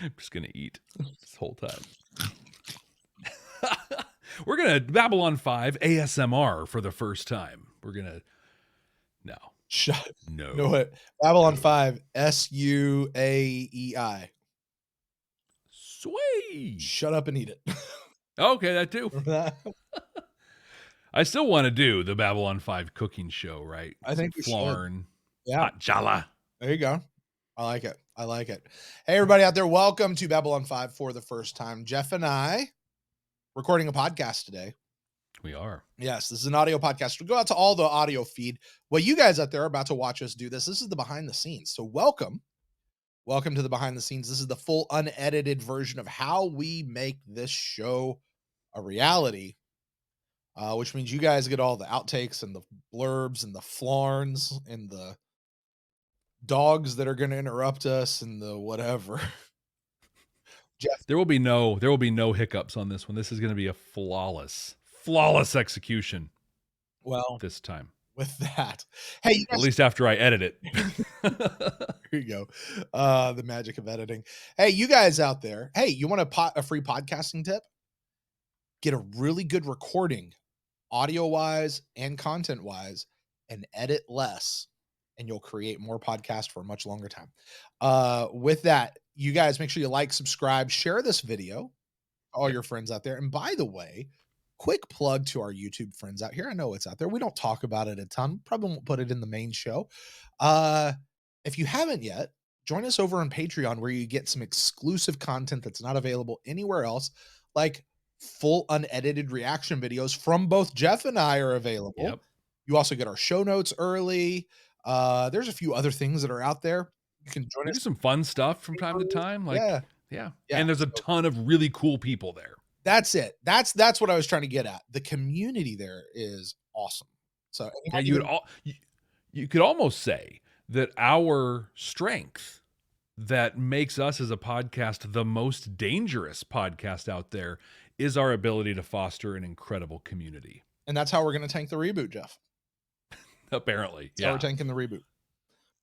I'm just going to eat this whole time. We're going to Babylon 5 ASMR for the first time. We're going to... No. No. No, what? Babylon 5, SUAEI. Sway. Shut up and eat it. Okay, that too. I still want to do the Babylon 5 cooking show, right? I think we Flarn, should. Yeah. hot jala. There you go. I like it. I like it. Hey, everybody out there. Welcome to Babylon 5 for the first time. Jeff and I recording a podcast today. We are. Yes, this is an audio podcast. We'll go out to all the audio feed. Well, you guys out there are about to watch us do this. This is the behind the scenes. So welcome. Welcome to the behind the scenes. This is the full unedited version of how we make this show a reality, which means you guys get all the outtakes and the blurbs and the flarns and the dogs that are going to interrupt us and the whatever. Jeff. There will be no hiccups on this one. This is going to be a flawless execution. Well, this time with that, hey, you guys, at least after I edit it. Here you go. The magic of editing. Hey, you guys out there. Hey, you want a free podcasting tip? Get a really good recording, audio wise and content wise, and edit less, and you'll create more podcasts for a much longer time. With that, you guys make sure you like, subscribe, share this video, all your friends out there. And by the way, quick plug to our YouTube friends out here. I know it's out there. We don't talk about it a ton. Probably won't put it in the main show. If you haven't yet, join us over on Patreon, where you get some exclusive content that's not available anywhere else, like full unedited reaction videos from both Jeff and I are available. Yep. You also get our show notes early. There's a few other things that are out there. You can join us. Do some fun stuff from time to time. Like, yeah. Yeah. And there's a ton of really cool people there. That's it. That's what I was trying to get at. The community there is awesome. So you could almost say that our strength that makes us as a podcast the most dangerous podcast out there is our ability to foster an incredible community. And that's how we're going to tank the reboot, Jeff. Apparently. That's how we're tanking the reboot.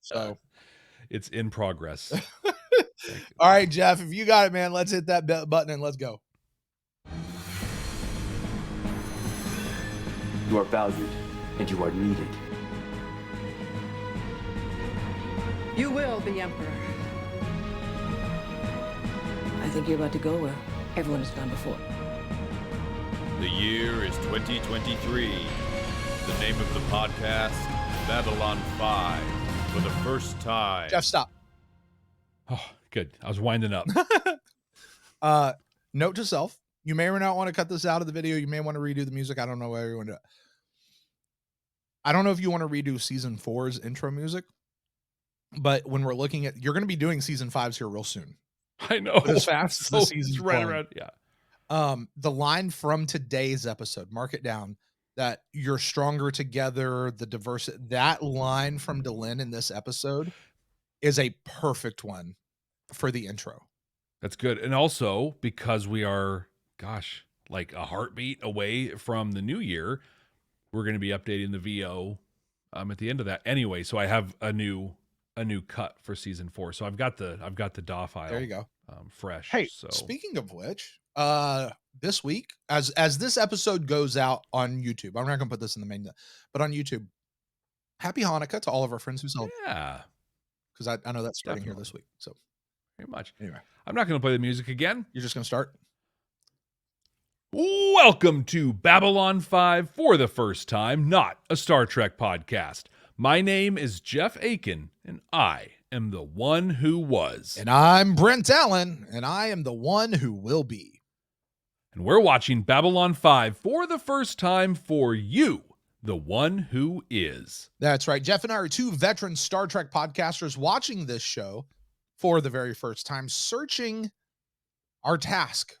So it's in progress. All right, Jeff, if you got it, man, let's hit that button and let's go. You are valued and you are needed. You will be Emperor. I think you're about to go where everyone has gone before. The year is 2023. The name of the podcast, Babylon 5. For the first time. Jeff, stop. Oh, good. I was winding up. Note to self. You may or not want to cut this out of the video. You may want to redo the music. I don't know where you want to do it. I don't know if you want to redo season 4's intro music, but when we're looking at, you're going to be doing season 5's here real soon. I know. As fast as the season's right around. Yeah. The line from today's episode, mark it down, that you're stronger together, the diversity, that line from Delenn in this episode is a perfect one for the intro. That's good. And also because we are, like a heartbeat away from the new year, we're going to be updating the VO at the end of that anyway. So I have a new cut for season 4. So I've got the DAW file. There you go. Fresh. Hey, so speaking of which, this week, as this episode goes out on YouTube, I'm not gonna put this in the main, but on YouTube, happy Hanukkah to all of our friends who celebrate. Yeah, because I know that's starting here this week. So very much. Anyway, I'm not gonna play the music again. You're just gonna start. Welcome to Babylon 5 for the first time, not a Star Trek podcast. My name is Jeff Akin, and I am the one who was. And I'm Brent Allen, and I am the one who will be. And we're watching Babylon 5 for the first time for you, the one who is. That's right. Jeff and I are two veteran Star Trek podcasters watching this show for the very first time, searching our task.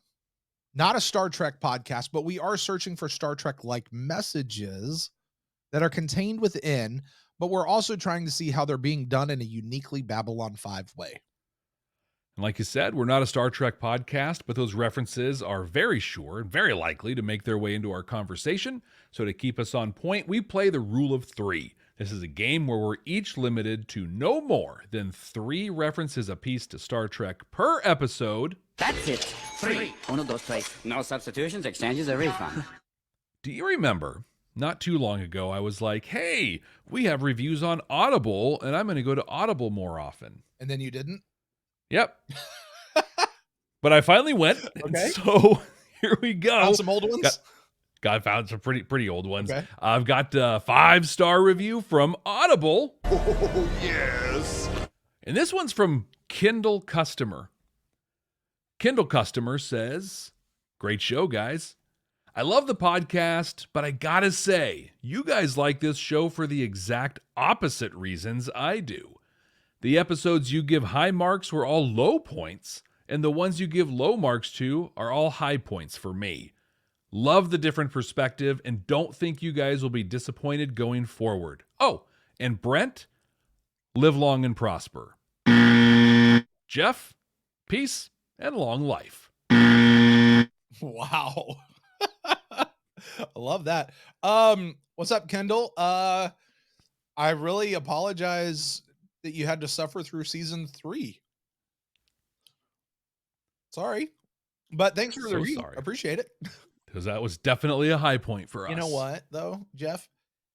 Not a Star Trek podcast, but we are searching for Star Trek-like messages that are contained within, but we're also trying to see how they're being done in a uniquely Babylon 5 way. And like you said, we're not a Star Trek podcast, but those references are very sure and very likely to make their way into our conversation. So to keep us on point, we play the rule of 3. This is a game where we're each limited to no more than 3 references apiece to Star Trek per episode. That's it. 3. Uno, dos, tres. No substitutions, exchanges, or refund. Do you remember, not too long ago, I was like, hey, we have reviews on Audible, and I'm going to go to Audible more often. And then you didn't? Yep. But I finally went. Okay. So here we go. Found some old ones? I found some pretty old ones. Okay. I've got a 5-star review from Audible. Oh, yes. And this one's from Kindle Customer. Kindle Customer says, great show, guys. I love the podcast, but I gotta say, you guys like this show for the exact opposite reasons I do. The episodes you give high marks were all low points, and the ones you give low marks to are all high points for me. Love the different perspective and don't think you guys will be disappointed going forward. Oh, and Brent, live long and prosper. Jeff, peace and long life. Wow. I love that. What's up, Kendall? I really apologize that you had to suffer through season 3. Sorry. But thanks for the So review. sorry. Appreciate it. Because that was definitely a high point for us. You know what, though, Jeff?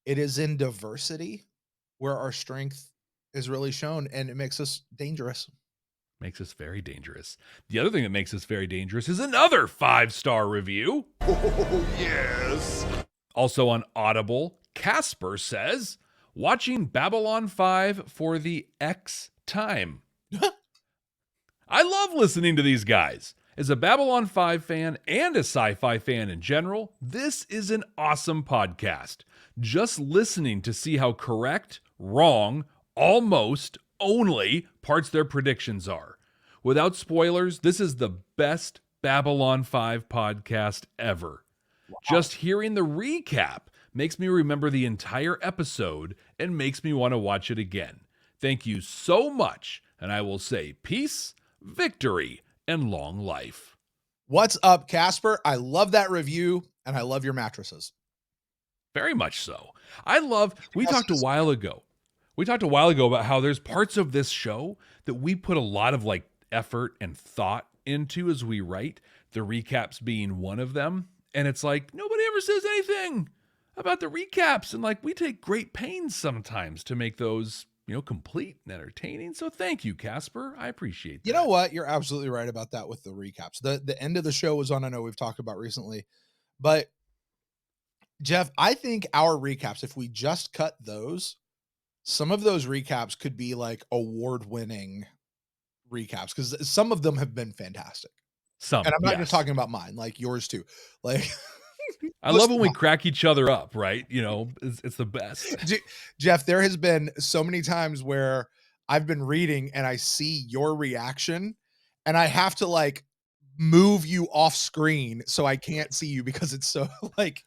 It is in diversity where our strength is really shown, and it makes us dangerous. Makes us very dangerous. The other thing that makes us very dangerous is another 5-star review. Oh, yes. Also on Audible, Casper says, watching Babylon 5 for the X time. I love listening to these guys. As a Babylon 5 fan and a sci-fi fan in general, this is an awesome podcast. Just listening to see how correct, wrong, almost, only parts their predictions are. Without spoilers, this is the best Babylon 5 podcast ever. Wow. Just hearing the recap makes me remember the entire episode and makes me want to watch it again. Thank you so much, and I will say peace, victory, and long life. What's up, Casper? I love that review, and I love your mattresses. Very much so. We talked a while ago about how there's parts of this show that we put a lot of like effort and thought into as we write, the recaps being one of them. And it's like, nobody ever says anything about the recaps. And like, we take great pains sometimes to make those, complete and entertaining. So thank you, Casper. I appreciate that. You know what? You're absolutely right about that with the recaps. The end of the show was on, I know we've talked about recently, but Jeff, I think our recaps, if we just cut those, some of those recaps could be like award-winning recaps because some of them have been fantastic. And I'm not just talking about mine, like yours too. Like, I love when we crack each other up, right? It's the best. Jeff, there has been so many times where I've been reading and I see your reaction and I have to like move you off screen so I can't see you because it's so like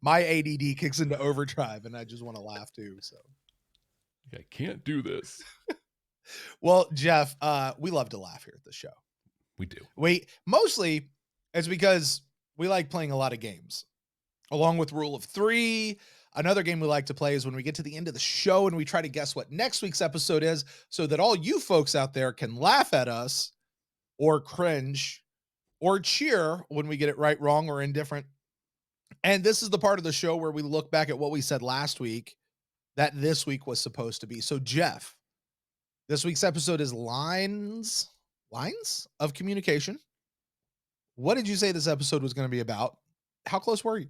my ADD kicks into overdrive and I just want to laugh too. So I can't do this. Well, Jeff, we love to laugh here at the show. We do. Mostly it's because we like playing a lot of games. Along with Rule of 3, another game we like to play is when we get to the end of the show and we try to guess what next week's episode is so that all you folks out there can laugh at us or cringe or cheer when we get it right, wrong, or indifferent. And this is the part of the show where we look back at what we said last week that this week was supposed to be. So, Jeff, this week's episode is Lines of Communication. What did you say this episode was going to be about? How close were you?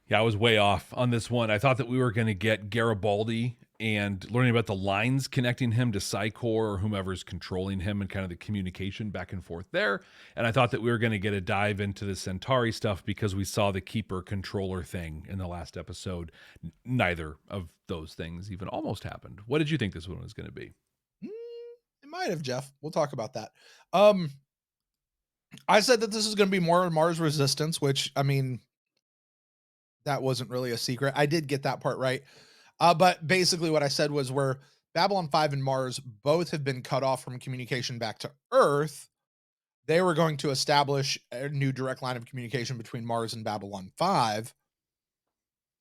Yeah, I was way off on this one. I thought that we were going to get Garibaldi and learning about the lines connecting him to Psycor or whomever's controlling him and kind of the communication back and forth there. And I thought that we were going to get a dive into the Centauri stuff because we saw the Keeper controller thing in the last episode. Neither of those things even almost happened. What did you think this one was going to be? It might have, Jeff. We'll talk about that. I said that this is going to be more Mars Resistance, which, I mean, that wasn't really a secret. I did get that part right. But basically what I said was where Babylon 5 and Mars both have been cut off from communication back to Earth, they were going to establish a new direct line of communication between Mars and Babylon 5.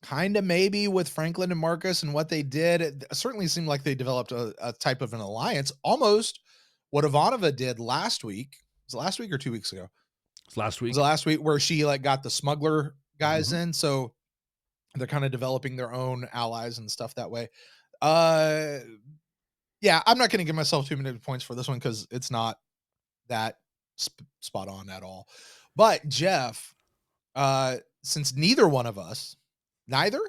kind of maybe with Franklin and Marcus and what they did. It certainly seemed like they developed a type of an alliance, almost what Ivanova did last week. Was it last week or 2 weeks ago? It's last week. Was it last week where she like got the smuggler guys Mhm. in? So they're kind of developing their own allies and stuff that way. Yeah, I'm not going to give myself too many points for this one because it's not that spot on at all. But Jeff, since neither one of us, neither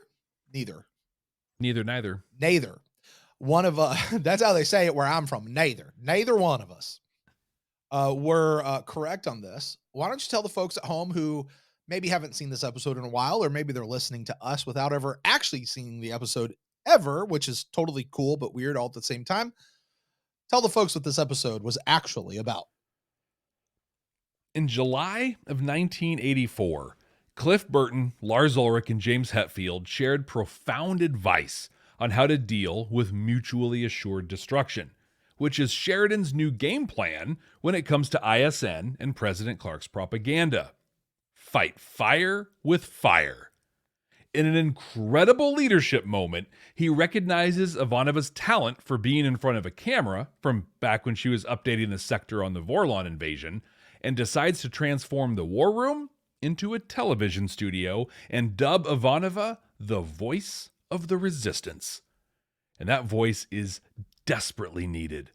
one of us, that's how they say it where I'm from. Neither one of us were correct on this. Why don't you tell the folks at home who maybe haven't seen this episode in a while, or maybe they're listening to us without ever actually seeing the episode ever, which is totally cool but weird all at the same time. Tell the folks what this episode was actually about. In July of 1984, Cliff Burton, Lars Ulrich, and James Hetfield shared profound advice on how to deal with mutually assured destruction, which is Sheridan's new game plan when it comes to ISN and President Clark's propaganda. Fight fire with fire. In an incredible leadership moment, he recognizes Ivanova's talent for being in front of a camera from back when she was updating the sector on the Vorlon invasion, and decides to transform the war room into a television studio and dub Ivanova the voice of the resistance. And that voice is desperately needed.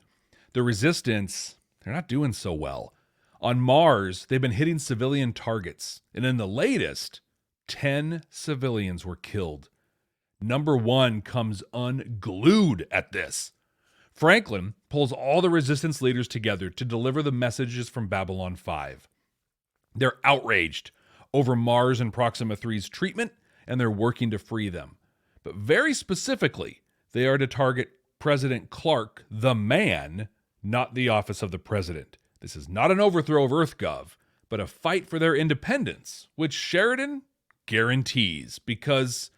The resistance, they're not doing so well. On Mars, they've been hitting civilian targets, and in the latest, 10 civilians were killed. Number 1 comes unglued at this. Franklin pulls all the resistance leaders together to deliver the messages from Babylon 5. They're outraged over Mars and Proxima 3's treatment, and they're working to free them. But very specifically, they are to target President Clark, the man, not the office of the president. This is not an overthrow of EarthGov, but a fight for their independence, which Sheridan guarantees because,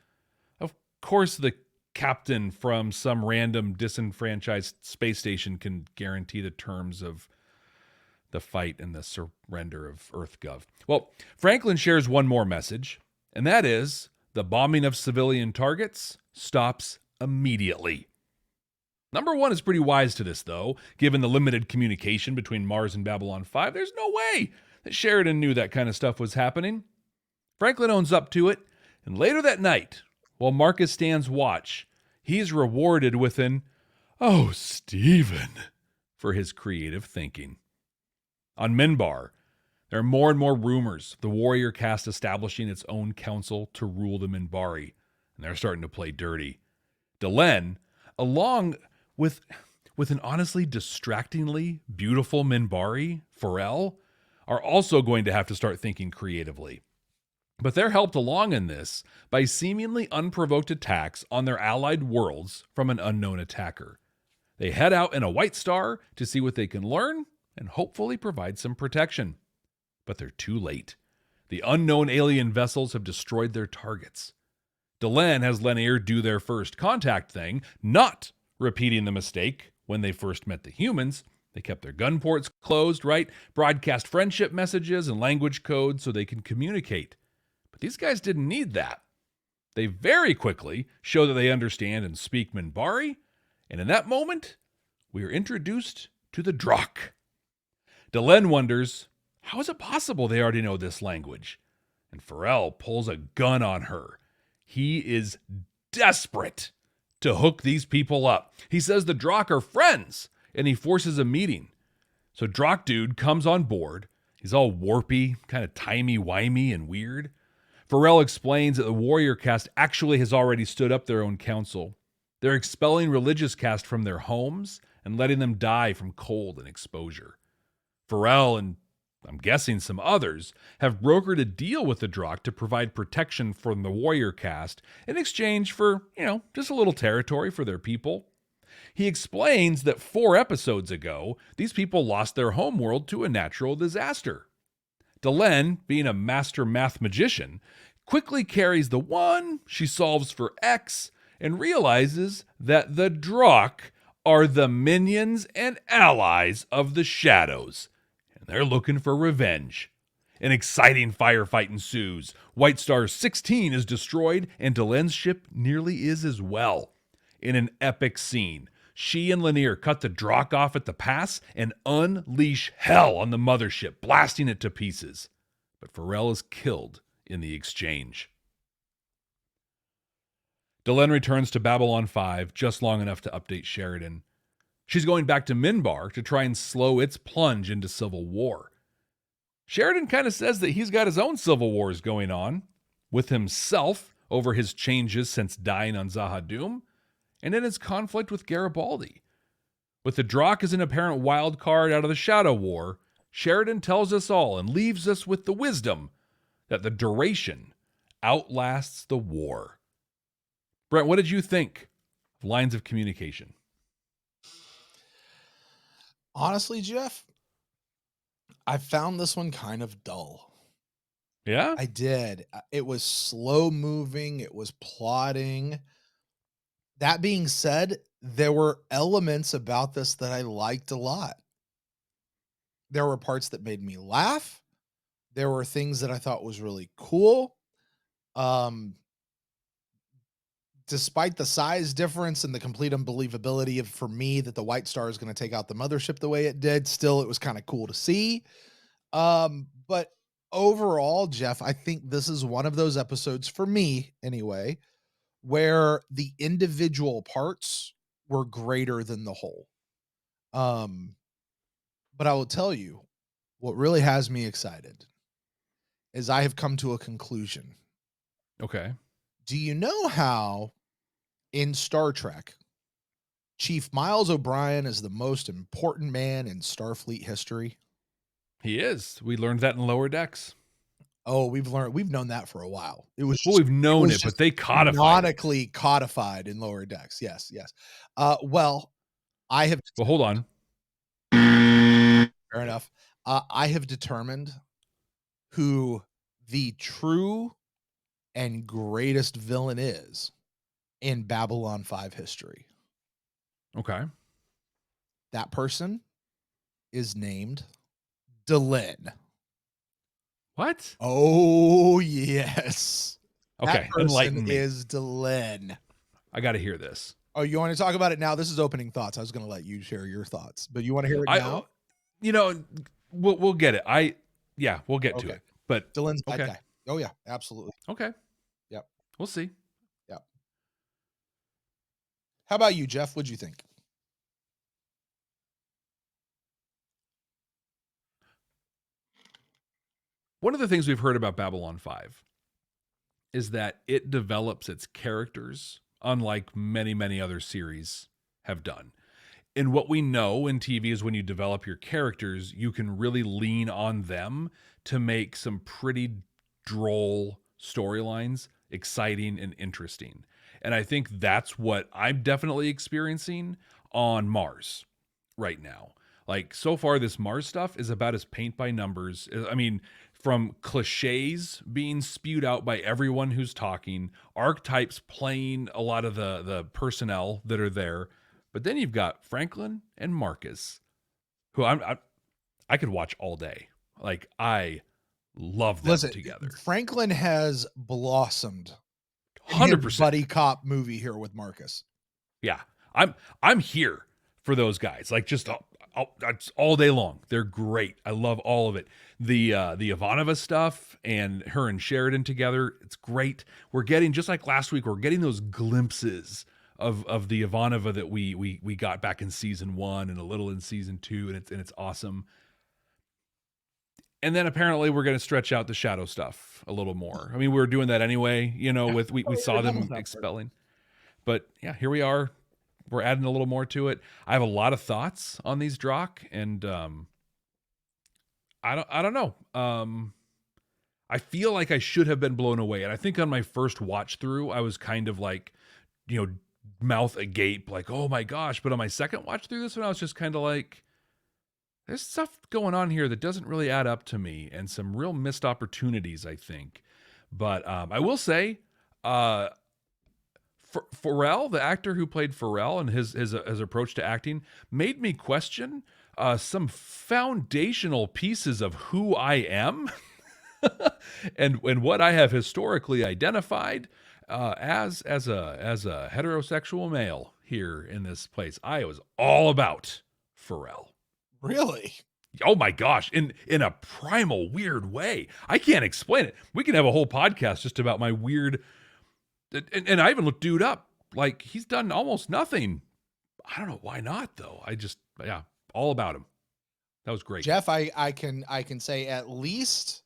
of course, the captain from some random disenfranchised space station can guarantee the terms of the fight and the surrender of EarthGov. Well, Franklin shares one more message, and that is the bombing of civilian targets stops immediately. Number 1 is pretty wise to this, though. Given the limited communication between Mars and Babylon 5, there's no way that Sheridan knew that kind of stuff was happening. Franklin owns up to it, and later that night, while Marcus stands watch, he's rewarded with an, "Oh, Stephen," for his creative thinking. On Minbar, there are more and more rumors of the warrior caste establishing its own council to rule the Minbari, and they're starting to play dirty. Delenn, along with an honestly distractingly beautiful Minbari, Forel, are also going to have to start thinking creatively. But they're helped along in this by seemingly unprovoked attacks on their allied worlds from an unknown attacker. They head out in a White Star to see what they can learn and hopefully provide some protection. But they're too late. The unknown alien vessels have destroyed their targets. Delenn has Lennier do their first contact thing, not repeating the mistake when they first met the humans. They kept their gun ports closed, right? Broadcast friendship messages and language codes so they can communicate. These guys didn't need that. They very quickly show that they understand and speak Minbari, and in that moment, we are introduced to the Drakh. Delenn wonders, how is it possible they already know this language? And Forel pulls a gun on her. He is desperate to hook these people up. He says the Drakh are friends, and he forces a meeting. So Drakh Dude comes on board. He's all warpy, kind of timey-wimey and weird. Forel explains that the warrior caste actually has already stood up their own council. They're expelling religious caste from their homes and letting them die from cold and exposure. Forel and I'm guessing some others have brokered a deal with the Drakh to provide protection from the warrior caste in exchange for, just a little territory for their people. He explains that 4 episodes ago, these people lost their homeworld to a natural disaster. Delenn, being a master math magician, quickly carries the 1 she solves for X and realizes that the Drakh are the minions and allies of the Shadows, and they're looking for revenge. An exciting firefight ensues. White Star 16 is destroyed, and Delenn's ship nearly is as well. In an epic scene, she and Lanier cut the Drakh off at the pass and unleash hell on the mothership, blasting it to pieces. But Farrell is killed in the exchange. Delenn returns to Babylon 5 just long enough to update Sheridan. She's going back to Minbar to try and slow its plunge into civil war. Sheridan kind of says that he's got his own civil wars going on, with himself over his changes since dying on Zahadum, and in his conflict with Garibaldi. With the Drakh as an apparent wild card out of the Shadow War, Sheridan tells us all and leaves us with the wisdom that the duration outlasts the war. Brent, what did you think of Lines of Communication? Honestly, Jeff, I found this one kind of dull. Yeah? I did. It was slow moving. It was plotting. That being said, there were elements about this that I liked a lot. There were parts that made me laugh. There were things that I thought was really cool. Despite the size difference and the complete unbelievability of, for me, that the White Star is going to take out the mothership the way it did, still, it was kind of cool to see. But overall, Jeff, I think this is one of those episodes, for me anyway, where the individual parts were greater than the whole. But I will tell you, what really has me excited is I have come to a conclusion. Okay. Do you know how in Star Trek, Chief Miles O'Brien is the most important man in Starfleet history? He is. We learned that in Lower Decks. Oh, we've known that for a while. It was Well, we've known it, but they codified canonically codified in Lower Decks. Yes, yes. Well, I have. Well, hold on. Fair enough. I have determined who the true and greatest villain is in Babylon 5 history. Okay. That person is named Delenn. What? Oh, yes. Okay, That person enlighten me. is Delenn. I got to hear this. Oh, you want to talk about it now? This is opening thoughts. I was going to let you share your thoughts, but you want to hear it now? You know, we'll get it. We'll get to Okay. it. But Delenn's bad okay. guy. Oh, yeah, absolutely. Okay. Yep. We'll see. Yep. How about you, Jeff? What'd you think? One of the things we've heard about Babylon 5 is that it develops its characters unlike many, many other series have done. And what we know in TV is when you develop your characters, you can really lean on them to make some pretty droll storylines exciting and interesting. And I think that's what I'm definitely experiencing on Mars right now. Like, so far, this Mars stuff is about as paint by numbers. I mean, from cliches being spewed out by everyone who's talking, archetypes playing a lot of the personnel that are there. But then you've got Franklin and Marcus, who I could watch all day. Like, I love them together. Franklin has blossomed. 100% buddy cop movie here with Marcus. Yeah, I'm here for those guys. Like, just all day long. They're great. I love all of it. The Ivanova stuff and her and Sheridan together, it's great. We're getting, just like last week, we're getting those glimpses of the Ivanova that we got back in season 1 and a little in season 2, and it's awesome. And then apparently we're going to stretch out the Shadow stuff a little more. I mean, we were doing that anyway, you know, with we saw them expelling. But yeah, here we are. We're adding a little more to it. I have a lot of thoughts on these Drakh, and I don't know. I feel like I should have been blown away. And I think on my first watch through, I was kind of like, you know, mouth agape, like, oh my gosh. But on my second watch through this one, I was just kind of like, there's stuff going on here that doesn't really add up to me, and some real missed opportunities, I think. But I will say, Pharrell, the actor who played Pharrell, and his approach to acting made me question some foundational pieces of who I am. and what I have historically identified as a heterosexual male here in this place, I was all about Pharrell. Really? Oh my gosh, in a primal weird way. I can't explain it. We can have a whole podcast just about my weird, and I even looked dude up. Like, he's done almost nothing. I don't know why not though. Yeah, all about him. That was great. Jeff, I can say, at least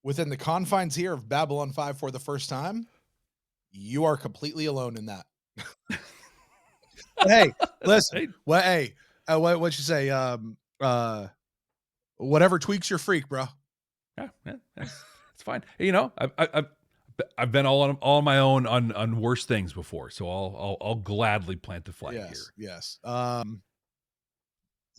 within the confines here of Babylon 5 for the first time, you are completely alone in that. Hey, listen. Well, hey, what you say? Whatever tweaks your freak, bro. Yeah, it's fine. You know, I've been all on my own on worse things before, so I'll gladly plant the flag here. Yes.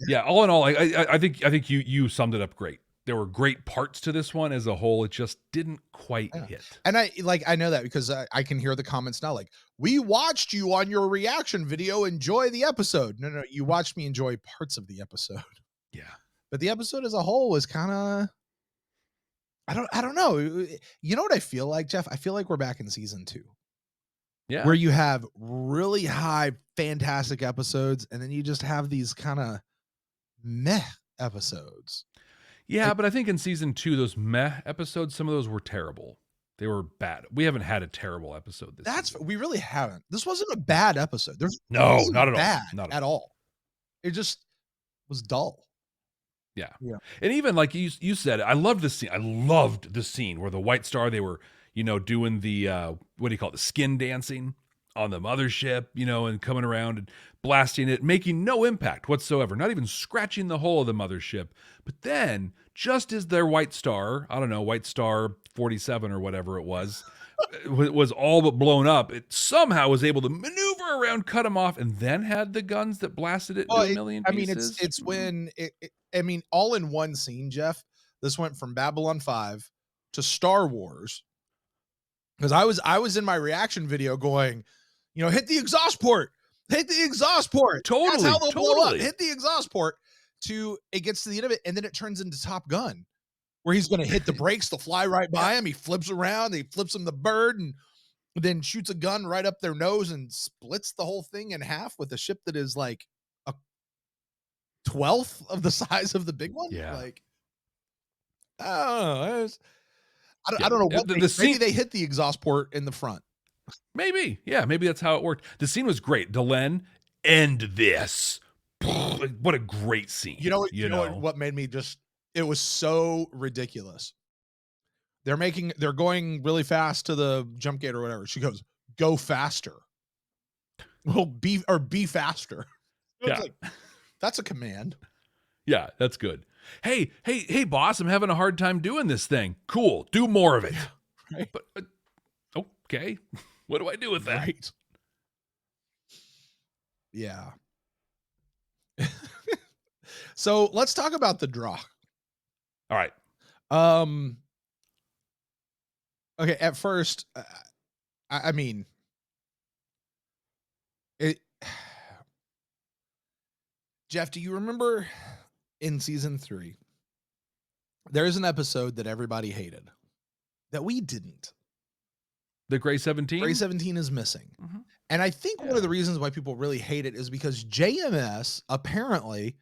Yeah. All in all, I think you summed it up great. There were great parts to this one as a whole. It just didn't quite hit. And I know that because I can hear the comments now. Like, we watched you on your reaction video. Enjoy the episode. No, you watched me enjoy parts of the episode. Yeah. But the episode as a whole was kind of, I don't know. You know what I feel like, Jeff? I feel like we're back in season 2. Yeah. Where you have really high, fantastic episodes, and then you just have these kind of meh episodes. Yeah, but I think in season 2, those meh episodes, some of those were terrible. They were bad. We haven't had a terrible episode this season. We really haven't. This wasn't a bad episode. No, not at all. Bad not at all. It just was dull. Yeah. Yeah. And even like you said, I loved the scene. I loved the scene where the White Star, they were, doing the, what do you call it? The skin dancing on the mothership, and coming around and blasting it, making no impact whatsoever, not even scratching the hull of the mothership. But then, just as their White Star, I don't know, White Star 47 or whatever it was all but blown up, it somehow was able to maneuver around, cut them off, and then had the guns that blasted it into a million pieces. It's when all in one scene, Jeff. This went from Babylon 5 to Star Wars. Because I was in my reaction video going, hit the exhaust port. Hit the exhaust port. Totally. That's how they'll blow up. Hit the exhaust port. It gets to the end of it, and then it turns into Top Gun, where he's going to hit the brakes. They'll fly right by him. He flips around. He flips him the bird, and then shoots a gun right up their nose and splits the whole thing in half with a ship that is like a 1/12 of the size of the big one. Yeah. Like, I don't know what maybe they hit the exhaust port in the front. Maybe. Yeah, maybe that's how it worked. The scene was great. Delenn, end this. What a great scene. You know what made me it was so ridiculous. They're going really fast to the jump gate or whatever. She goes, "Go faster." Well, be faster. Yeah. Like, that's a command. Yeah, that's good. Hey, boss, I'm having a hard time doing this thing. Cool. Do more of it. Right. But okay. What do I do with that? Right. Yeah. So let's talk about the Drakh. All right. Okay. At first, I mean, it. Jeff, do you remember in season 3? There's an episode that everybody hated that we didn't. The Gray 17? Gray 17 is missing. Mm-hmm. And I think one of the reasons why people really hate it is because JMS apparently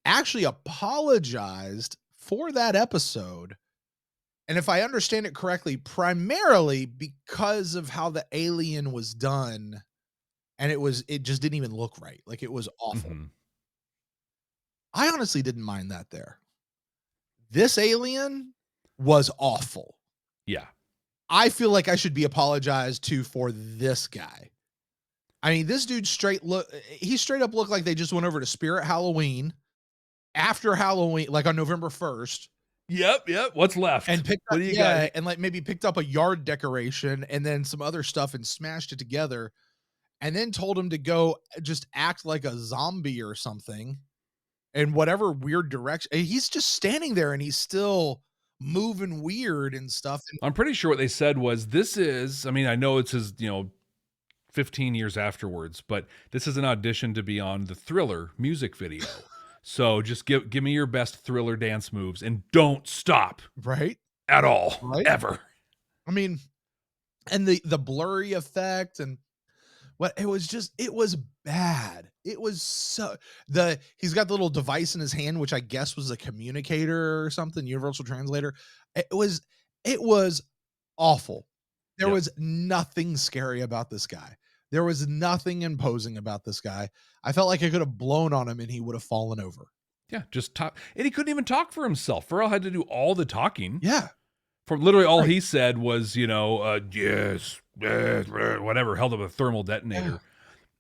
actually apologized for that episode. And if I understand it correctly, primarily because of how the alien was done. And it just didn't even look right. Like, it was awful. Mm-hmm. I honestly didn't mind that there. This alien was awful. Yeah. I feel like I should be apologized to for this guy. I mean, this dude straight up looked like they just went over to Spirit Halloween after Halloween, like on November 1st. Yep. What's left? And picked up, and like maybe picked up a yard decoration and then some other stuff and smashed it together, and then told him to go just act like a zombie or something in whatever weird direction. He's just standing there and he's still moving weird and stuff. I'm pretty sure what they said was, I know it's his, 15 years afterwards, but this is an audition to be on the Thriller music video. So just give me your best Thriller dance moves and don't stop. Right. at all, Right? ever. I mean, and the blurry effect and what it was bad. It was so he's got the little device in his hand, which I guess was a communicator or something, universal translator. It was awful. There Yep. was nothing scary about this guy. There was nothing imposing about this guy. I felt like I could have blown on him and he would have fallen over. Yeah, just talk. And he couldn't even talk for himself. Pharrell had to do all the talking. Yeah. For literally all Right. he said was, yes, whatever, held up a thermal detonator. Yeah.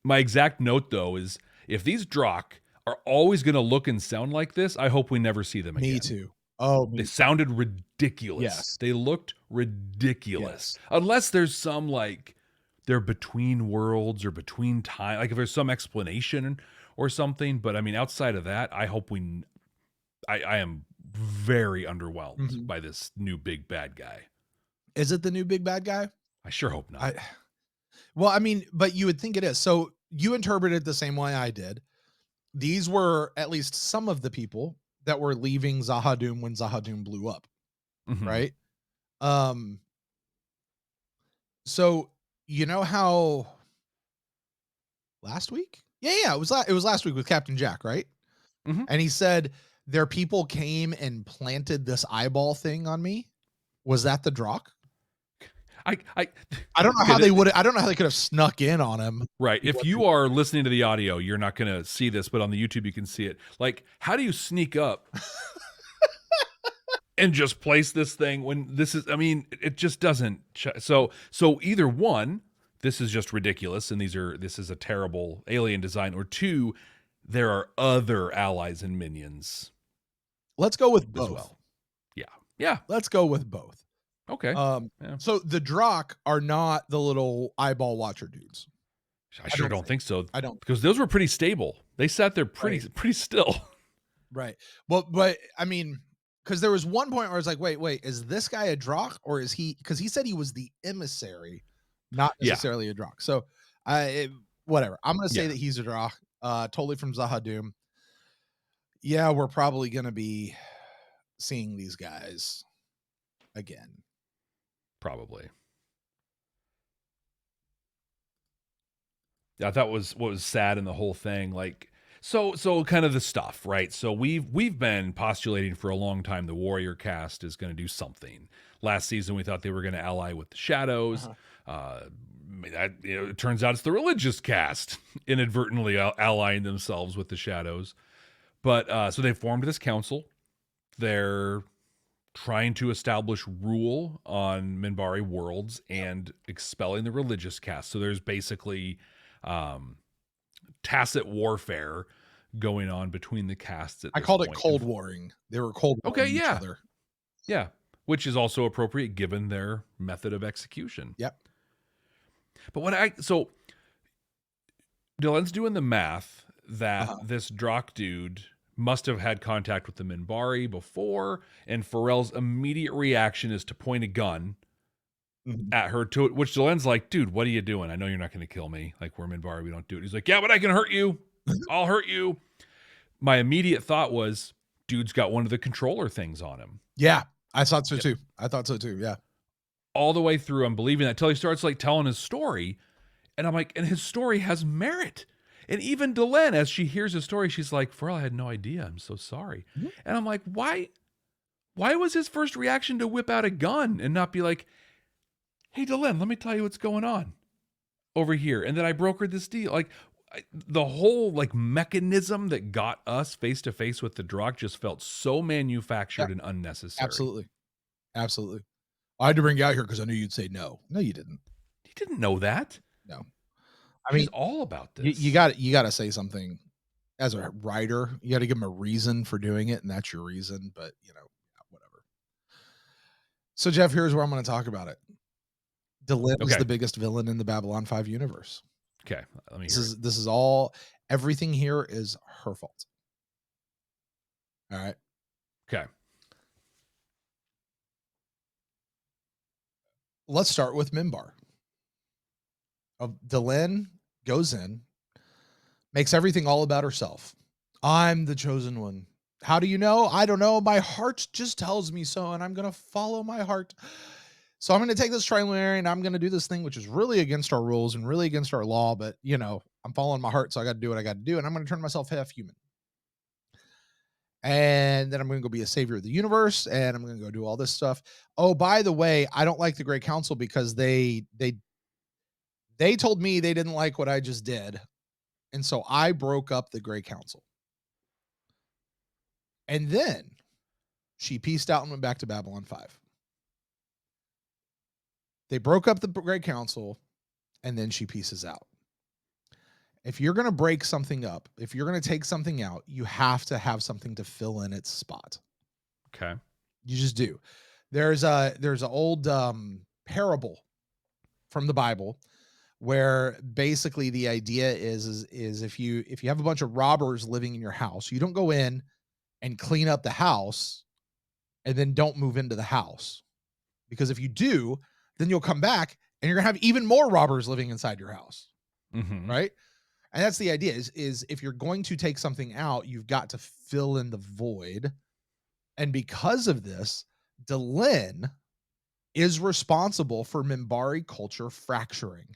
My exact note, though, is if these Drakh are always going to look and sound like this, I hope we never see them again. Me too. Oh, They sounded ridiculous. Yes. They looked ridiculous. Yes. Unless there's some, like, they're between worlds or between time. Like, if there's some explanation or something. But, I mean, outside of that, I hope I am very underwhelmed by this new big bad guy. Is it the new big bad guy? I sure hope not. Well, I mean, but you would think it is. So you interpreted it the same way I did. These were at least some of the people that were leaving Zahadum when Zahadum blew up, Mhm. right? So you know how last week? Yeah, it was last week with Captain Jack, right? Mhm. And he said their people came and planted this eyeball thing on me. Was that the Drakh? I don't know how they would. I don't know how they could have snuck in on him. Right. If you are listening to the audio, you're not going to see this, but on the YouTube, you can see it. Like, how do you sneak up and just place this thing when this is, I mean, it just doesn't. So either one, this is just ridiculous and this is a terrible alien design, or two, there are other allies and minions. Let's go with as both. well. Yeah. Let's go with both. Okay. So the Drakh are not the little eyeball watcher dudes. I sure don't think so. I don't. Because those were pretty stable. They sat there pretty still. Right. Well, but I mean, because there was one point where I was like, wait, is this guy a Drakh or is he? Because he said he was the emissary, not necessarily a Drakh. So, whatever. I'm gonna say that he's a Drakh. Totally from Zahadum. Yeah, we're probably gonna be seeing these guys again. Probably. I thought what was sad in the whole thing, like so kind of the stuff, right? So we've been postulating for a long time the Warrior cast is going to do something. Last season we thought they were going to ally with the Shadows. It turns out it's the religious cast inadvertently allying themselves with the Shadows. But so they formed this council. They're trying to establish rule on Minbari worlds and expelling the religious caste. So there's basically tacit warfare going on between the castes. I called it cold warring. They were cold warring each other. Yeah, which is also appropriate given their method of execution. Yep. But so Delenn's doing the math that this Drakh dude must have had contact with the Minbari before, and Pharrell's immediate reaction is to point a gun at her, which Delenn's like, dude, what are you doing? I know you're not going to kill me. Like, we're Minbari, we don't do it. He's like, yeah, but I can hurt you. I'll hurt you. My immediate thought was, dude's got one of the controller things on him. Yeah, I thought so too. Yeah. All the way through, I'm believing that, till he starts like telling his story. And I'm like, and his story has merit. And even Delenn, as she hears his story, she's like, Pharrell, I had no idea. I'm so sorry. And I'm like, why was his first reaction to whip out a gun and not be like, hey, Delenn, let me tell you what's going on over here. And then I brokered this deal. Like, the whole like mechanism that got us face to face with the Drakh just felt so manufactured and unnecessary. Absolutely. I had to bring you out here because I knew you'd say no. No, you didn't. He didn't know that. No. She's all about this. You got to say something as a writer. You got to give him a reason for doing it, and that's your reason. But whatever. So Jeff, here's where I'm going to talk about it. Delenn is the biggest villain in the Babylon 5 universe. Okay, let me. This is all. Everything here is her fault. All right. Okay. Let's start with Minbar. Delenn goes in, makes everything all about herself. I'm the chosen one. How do you know? I don't know. My heart just tells me so, and I'm going to follow my heart. So I'm going to take this triluminary and I'm going to do this thing, which is really against our rules and really against our law. But, you know, I'm following my heart, so I got to do what I got to do. And I'm going to turn myself half human. And then I'm going to go be a savior of the universe. And I'm going to go do all this stuff. Oh, by the way, I don't like the Great Council because they told me they didn't like what I just did. And so I broke up the Great Council. And then she pieced out and went back to Babylon 5. They broke up the Great Council, and then she pieces out. If you're going to break something up, if you're going to take something out, you have to have something to fill in its spot. Okay. You just do. There's an old parable from the Bible where basically the idea is if you have a bunch of robbers living in your house, you don't go in and clean up the house and then don't move into the house. Because if you do, then you'll come back and you're gonna have even more robbers living inside your house. Mm-hmm. Right? And that's the idea is if you're going to take something out, you've got to fill in the void. And because of this, Delenn is responsible for Minbari culture fracturing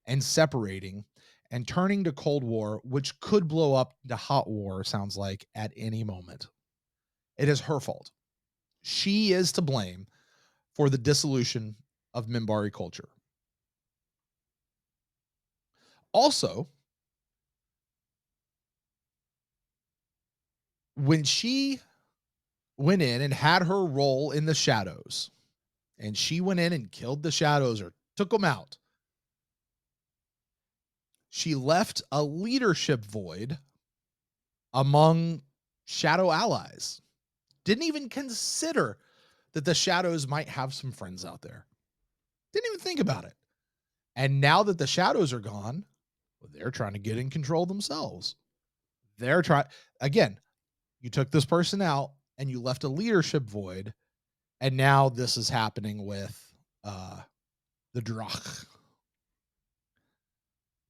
and separating and turning to Cold War, which could blow up to hot war, sounds like, at any moment. It is her fault. She is to blame for the dissolution of Minbari culture. Also, when she went in and had her role in the shadows, and she went in and killed the shadows or took them out, she left a leadership void among shadow allies. Didn't even consider that the shadows might have some friends out there. Didn't even think about it. And now that the shadows are gone, well, they're trying to get in control themselves. They're trying, again, you took this person out and you left a leadership void. And now this is happening with the Drakh.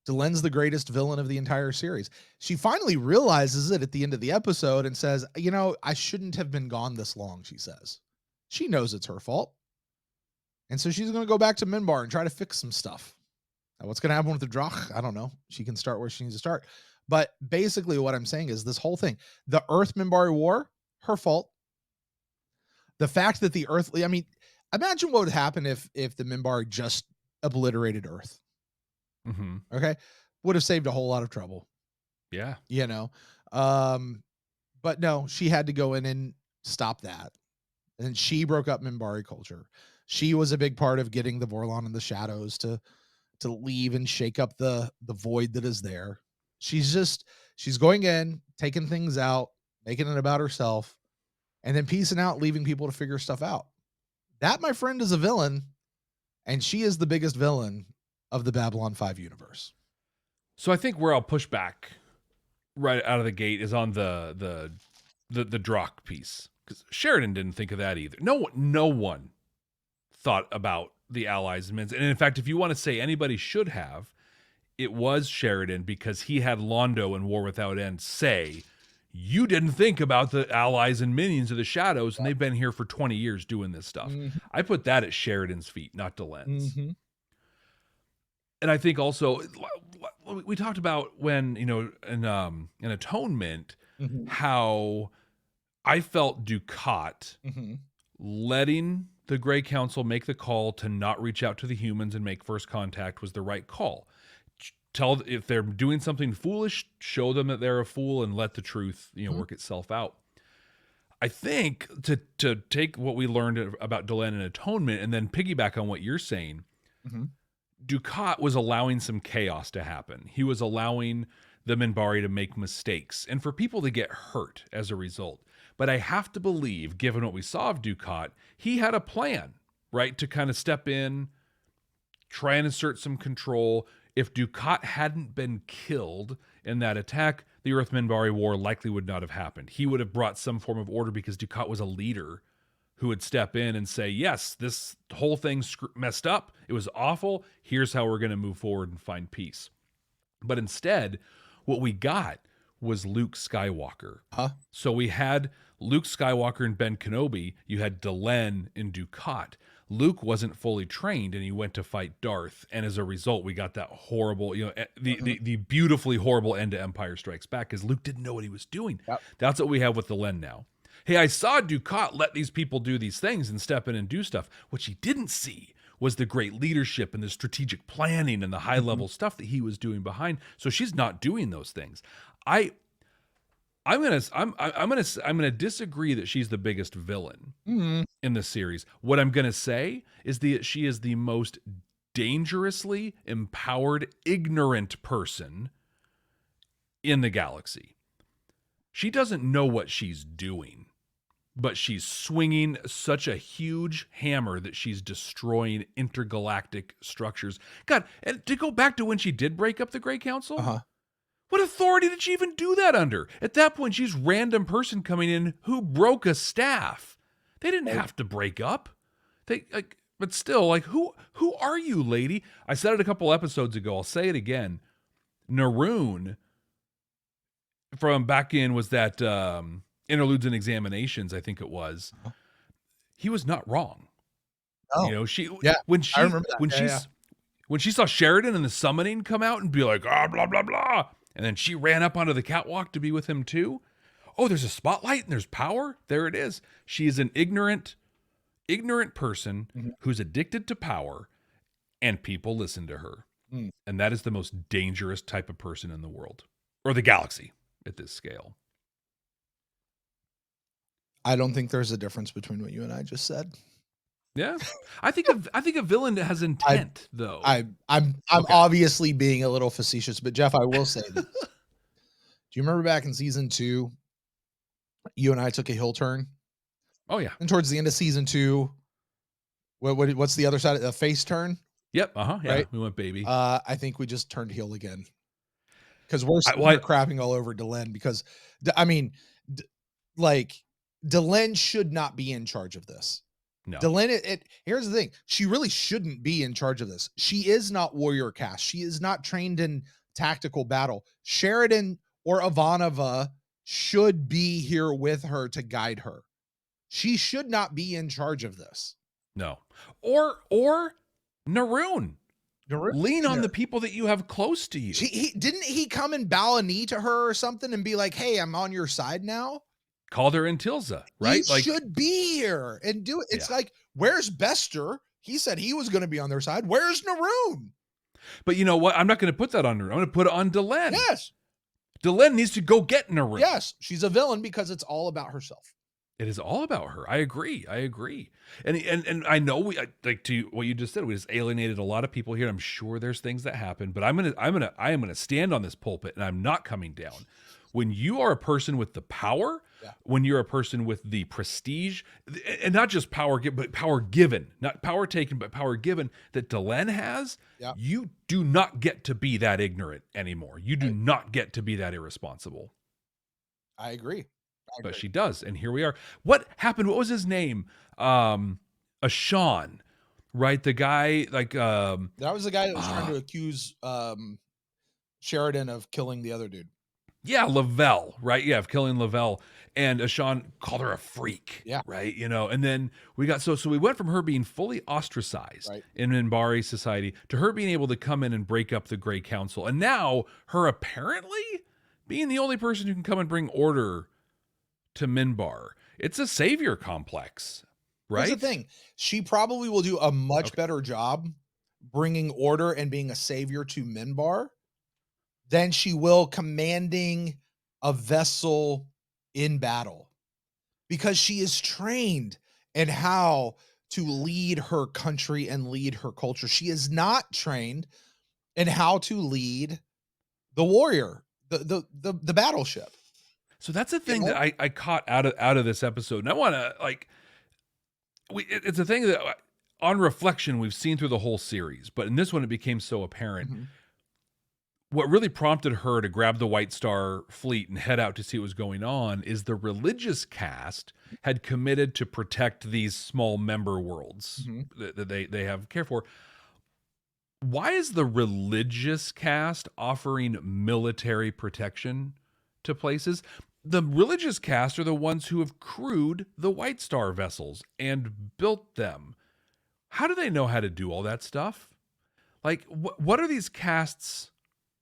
Delenn's the greatest villain of the entire series. She finally realizes it at the end of the episode and says, you know, I shouldn't have been gone this long, she says. She knows it's her fault. And so she's going to go back to Minbar and try to fix some stuff. Now, what's going to happen with the Drakh? I don't know. She can start where she needs to start. But basically what I'm saying is this whole thing, the Earth Minbari War, her fault. The fact that the Earth, I mean, imagine what would happen if the Minbari just obliterated Earth. Mm-hmm. Okay. Would have saved a whole lot of trouble. Yeah. You know, but no, she had to go in and stop that. And she broke up Minbari culture. She was a big part of getting the Vorlon and the Shadows to leave and shake up the void that is there. She's going in, taking things out, making it about herself, and then piecing out, leaving people to figure stuff out. That, my friend, is a villain, and she is the biggest villain of the Babylon 5 universe. So I think where I'll push back right out of the gate is on the Drakh piece, because Sheridan didn't think of that either. No one thought about the allies and in fact, if you want to say anybody should have, it was Sheridan, because he had Londo in War Without End say, you didn't think about the allies and minions of the shadows, and they've been here for 20 years doing this stuff. Mm-hmm. I put that at Sheridan's feet, not Delenn's. Mm-hmm. And I think also we talked about when, you know, in Atonement, mm-hmm. how I felt Dukat mm-hmm. letting the Grey Council make the call to not reach out to the humans and make first contact was the right call. Tell if they're doing something foolish, show them that they're a fool and let the truth, you know, mm-hmm. work itself out. I think to take what we learned about Delenn and Atonement and then piggyback on what you're saying, mm-hmm. Dukat was allowing some chaos to happen. He was allowing the Minbari to make mistakes and for people to get hurt as a result. But I have to believe, given what we saw of Dukat, he had a plan, right? To kind of step in, try and assert some control. If Dukat hadn't been killed in that attack, the Earth Minbari War likely would not have happened. He would have brought some form of order because Dukat was a leader who would step in and say, yes, this whole thing's messed up. It was awful. Here's how we're going to move forward and find peace. But instead, what we got was Luke Skywalker. Huh? So we had Luke Skywalker and Ben Kenobi. You had Delenn and Dukat. Luke wasn't fully trained, and he went to fight Darth. And as a result, we got that horrible, the beautifully horrible end to Empire Strikes Back, because Luke didn't know what he was doing. Yep. That's what we have with Delenn now. Hey, I saw Dukat let these people do these things and step in and do stuff. What she didn't see was the great leadership and the strategic planning and the high level stuff that he was doing behind. So she's not doing those things. I'm gonna disagree that she's the biggest villain in the series. What I'm gonna say is that she is the most dangerously empowered, ignorant person in the galaxy. She doesn't know what she's doing, but she's swinging such a huge hammer that she's destroying intergalactic structures. God, and to go back to when she did break up the Grey Council, what authority did she even do that under? At that point, she's a random person coming in who broke a staff. They didn't have to break up. But still, who are you, lady? I said it a couple episodes ago. I'll say it again. Naroon from back in was that Interludes and Examinations, I think it was. He was not wrong. Oh. You know, I remember that. When she saw Sheridan and the summoning come out and be like, blah, blah, blah, and then she ran up onto the catwalk to be with him too. Oh, there's a spotlight and there's power. There it is. She is an ignorant person who's addicted to power, and people listen to her. And that is the most dangerous type of person in the world, or the galaxy at this scale. I don't think there's a difference between what you and I just said. Yeah, I think a villain that has intent, though. I'm obviously being a little facetious, but Jeff, I will say this. Do you remember back in season 2, you and I took a hill turn? Oh yeah. And towards the end of season 2, what's the other side? A face turn? Yep. Yeah. Right? We went baby. I think we just turned heel again because we're crapping all over Delenn because Delenn should not be in charge of this. No. Delenn, here's the thing. She really shouldn't be in charge of this. She is not warrior caste. She is not trained in tactical battle. Sheridan or Ivanova should be here with her to guide her. She should not be in charge of this. No. Or Naroon. Lean on the people that you have close to you. Didn't he come and bow a knee to her or something and be like, hey, I'm on your side now? Called her Intilza, right? He should be here and do it. It's like, where's Bester? He said he was going to be on their side. Where's Naroon? But you know what? I'm not going to put that on her. I'm going to put it on Delenn. Yes. Delenn needs to go get Naroon. Yes. She's a villain because it's all about herself. It is all about her. I agree. And I know to what you just said, we just alienated a lot of people here. I'm sure there's things that happen, but I am gonna stand on this pulpit and I'm not coming down. When you are a person with the power, when you're a person with the prestige, and not just power, but power given, not power taken, but power given that Delenn has, you do not get to be that ignorant anymore. You do not get to be that irresponsible. I agree. But she does, and here we are. What happened? What was his name? Sean, right? The guy, that was the guy that was trying to accuse Sheridan of killing the other dude. Yeah, Lavelle, right? Yeah, of killing Lavelle. And Sean called her a freak, right? You know, and then we got, so we went from her being fully ostracized in Minbari society to her being able to come in and break up the Grey Council. And now her apparently being the only person who can come and bring order to Minbar. It's a savior complex, right? Here's the thing. She probably will do a much better job bringing order and being a savior to Minbar than she will commanding a vessel in battle, because she is trained in how to lead her country and lead her culture. She is not trained in how to lead the warrior, the battleship. So that's the thing that I caught out of this episode. And I want to it's a thing that on reflection, we've seen through the whole series, but in this one, it became so apparent. What really prompted her to grab the White Star fleet and head out to see what was going on is the religious caste had committed to protect these small member worlds that they have care for. Why is the religious caste offering military protection to places. The religious caste are the ones who have crewed the White Star vessels and built them. How do they know how to do all that stuff? Like, what are these castes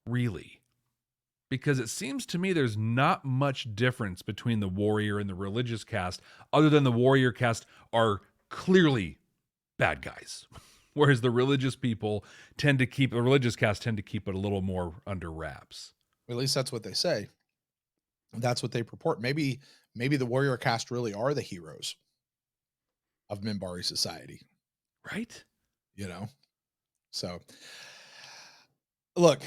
really? Because it seems to me there's not much difference between the warrior and the religious caste, other than the warrior caste are clearly bad guys. Whereas the religious caste tend to keep it a little more under wraps. At least that's what they say. That's what they purport. Maybe the warrior caste really are the heroes of Minbari society. Right? You know? So, look,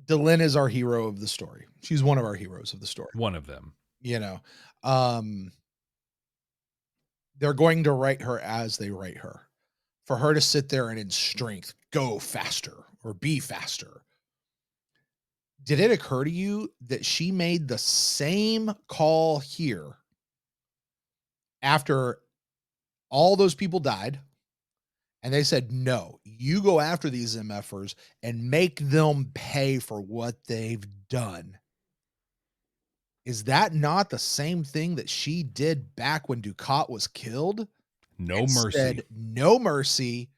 Delenn is our hero of the story. She's one of our heroes of the story. One of them. You know, they're going to write her as they write her. For her to sit there and in strength go faster or be faster. Did it occur to you that she made the same call here after all those people died? And they said, no, you go after these MFers and make them pay for what they've done. Is that not the same thing that she did back when Dukat was killed? No mercy. Said, no mercy.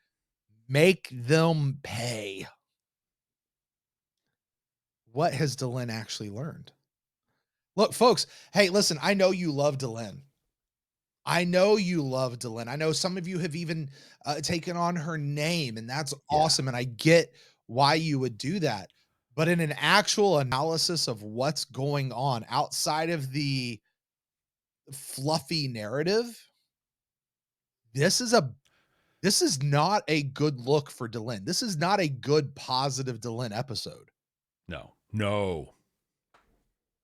Make them pay. What has Delenn actually learned? Look, folks, hey, listen, I know you love Delenn. I know you love Delenn. I know some of you have even taken on her name, and that's awesome. And I get why you would do that. But in an actual analysis of what's going on outside of the fluffy narrative, this is not a good look for Delenn. This is not a good, positive Delenn episode. No.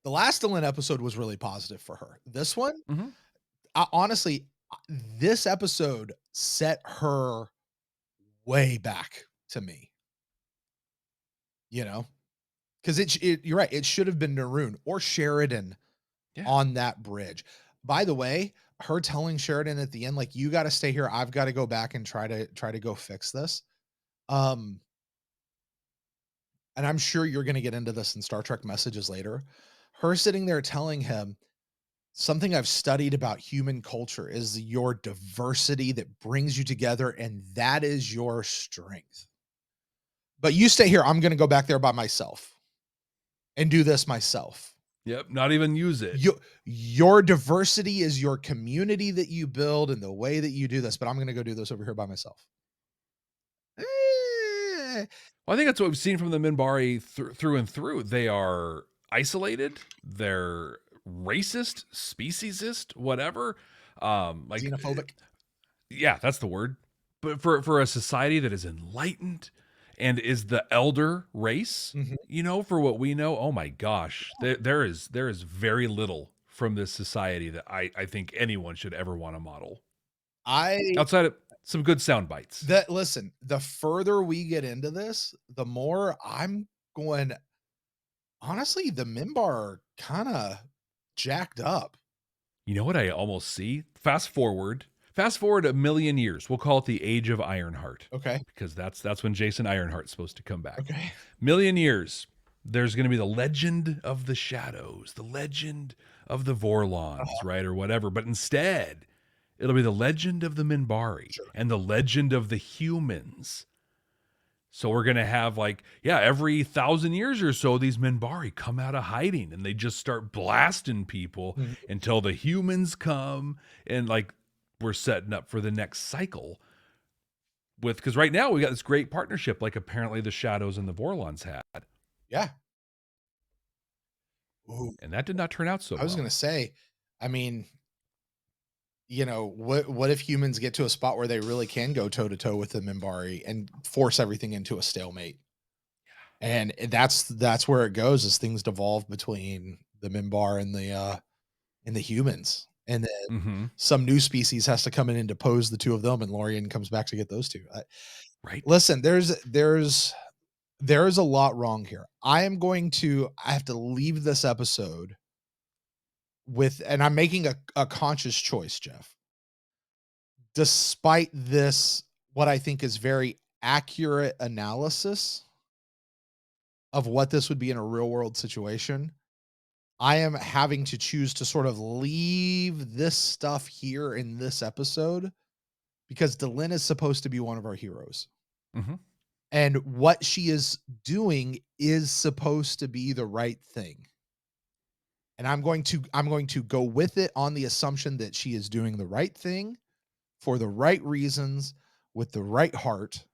The last Delenn episode was really positive for her. This one, honestly, this episode set her way back to me. You know, because you're right. It should have been Naroon or Sheridan on that bridge. By the way, her telling Sheridan at the end, like, you got to stay here. I've got to go back and try to go fix this. And I'm sure you're going to get into this in Star Trek Messages later. Her sitting there telling him, something I've studied about human culture is your diversity that brings you together, and that is your strength. But you stay here. I'm going to go back there by myself and do this myself. Yep, not even use it. Your diversity is your community that you build and the way that you do this, but I'm going to go do this over here by myself. Well, I think that's what we've seen from the Minbari through and through. They are isolated. They're racist, speciesist, whatever. Like xenophobic. Yeah, that's the word. But for a society that is enlightened and is the elder race, you know, for what we know, oh my gosh, there is very little from this society that I think anyone should ever want to model. Outside of some good sound bites. Listen, the further we get into this, the more I'm going, honestly, the Minbar are kind of jacked up. You know what I almost see? Fast forward a million years. We'll call it the Age of Ironheart. Okay. Because that's when Jason Ironheart's supposed to come back. Okay. Million years. There's going to be the legend of the shadows, the legend of the Vorlons, right? Or whatever. But instead, it'll be the legend of the Minbari and the legend of the humans. So we're going to have every 1,000 years or so, these Minbari come out of hiding and they just start blasting people until the humans come and we're setting up for the next cycle because right now we got this great partnership like apparently the Shadows and the Vorlons had. Yeah. Ooh. And that did not turn out so well. I was going to say, I mean, you know, what if humans get to a spot where they really can go toe to toe with the Minbari and force everything into a stalemate? Yeah. And that's where it goes as things devolve between the Minbar and the humans. And then some new species has to come in and depose the two of them, and Lorien comes back to get those two. Right. Listen, there's a lot wrong here. I have to leave this episode and I'm making a conscious choice, Jeff. Despite this, what I think is very accurate analysis of what this would be in a real world situation, I am having to choose to sort of leave this stuff here in this episode because Delenn is supposed to be one of our heroes. Mm-hmm. And what she is doing is supposed to be the right thing. And I'm going to go with it on the assumption that she is doing the right thing for the right reasons with the right heart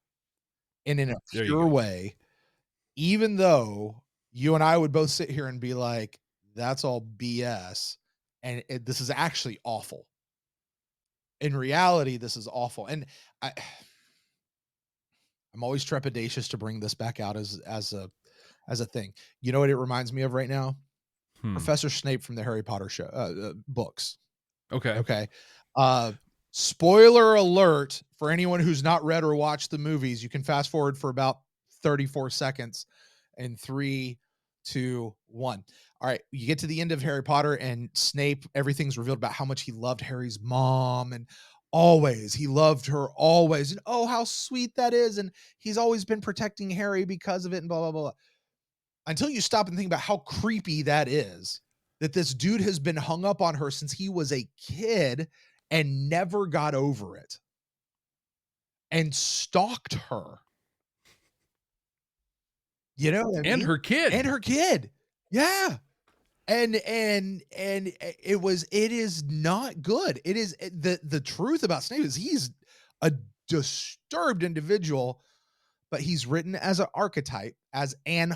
and in a pure way, even though you and I would both sit here and be like, that's all BS. And this is actually awful. In reality, this is awful. And I'm always trepidatious to bring this back out as a thing. You know what it reminds me of right now? Professor Snape from the Harry Potter show books. Okay. Spoiler alert for anyone who's not read or watched the movies. You can fast forward for about 34 seconds in 3, 2, 1. All right. You get to the end of Harry Potter and Snape, everything's revealed about how much he loved Harry's mom and always he loved her always. And oh, how sweet that is. And he's always been protecting Harry because of it and blah, blah, blah. Until you stop and think about how creepy that is, that this dude has been hung up on her since he was a kid and never got over it and stalked her. You know what I mean? And her kid. Yeah. And it is not good. It is the truth about Snape is he's a disturbed individual, but he's written as an archetype, and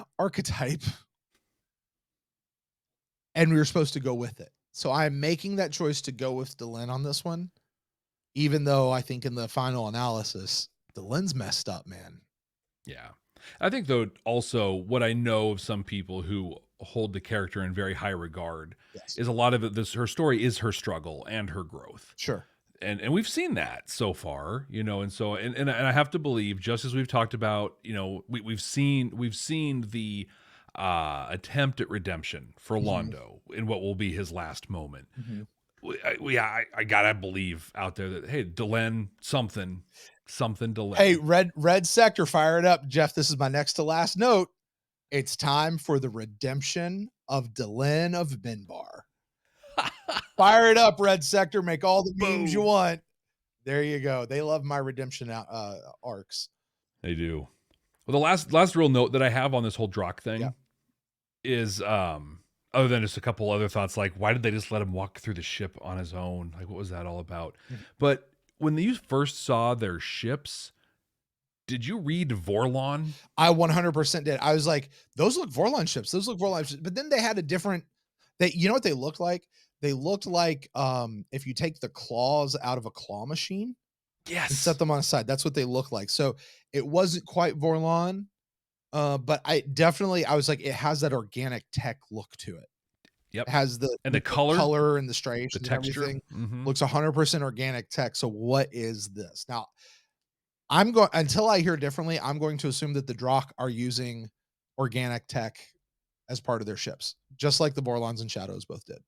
we were supposed to go with it. So I'm making that choice to go with Delenn on this one, even though I think in the final analysis, Delenn's messed up, man. Yeah. I think, though, also what I know of some people who hold the character in very high regard is a lot of it, her story is her struggle and her growth. Sure. And we've seen that so far, you know, and so and I have to believe, just as we've talked about, you know, we've seen the attempt at redemption for Londo in what will be his last moment. I gotta believe out there that, hey, Delenn, something Delenn. Hey, red sector, fire it up, Jeff. This is my next to last note. It's time for the redemption of Delenn of Minbar. Fire it up, red sector. Make all the memes you want. There you go. They love my redemption arcs. They do. Well, the last real note that I have on this whole Drakh thing is, other than just a couple other thoughts, like, why did they just let him walk through the ship on his own? Like, what was that all about? But when you first saw their ships, did you read Vorlon? I 100% did. I was like, those look Vorlon ships. But then they had a different, you know what they looked like? They looked like if you take the claws out of a claw machine and set them on a side. That's what they look like. So it wasn't quite Vorlon, but I was like, it has that organic tech look to it. Yep. It has the color and the stripes, the texture. Everything looks 100% organic tech. So what is this? Now, until I hear differently, I'm going to assume that the Drakh are using organic tech as part of their ships, just like the Vorlons and Shadows both did.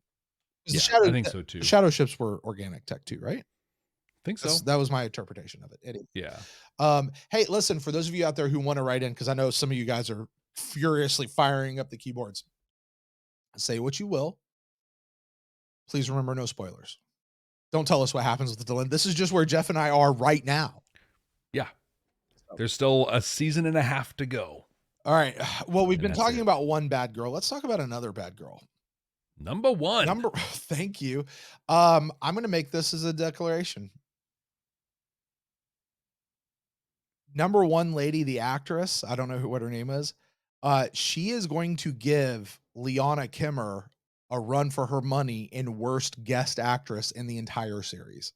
Yeah, I think so too. The Shadow ships were organic tech too, right? I think so. That was my interpretation of it. Yeah. Hey, listen, for those of you out there who want to write in, because I know some of you guys are furiously firing up the keyboards, say what you will. Please remember, no spoilers. Don't tell us what happens with the Delenn. This is just where Jeff and I are right now. Yeah. There's still a season and a half to go. All right. Well, we've been talking about one bad girl. Let's talk about another bad girl. Number one. Thank you. I'm going to make this as a declaration. Number one lady, the actress, I don't know what her name is. She is going to give Liana Kimmer a run for her money in worst guest actress in the entire series.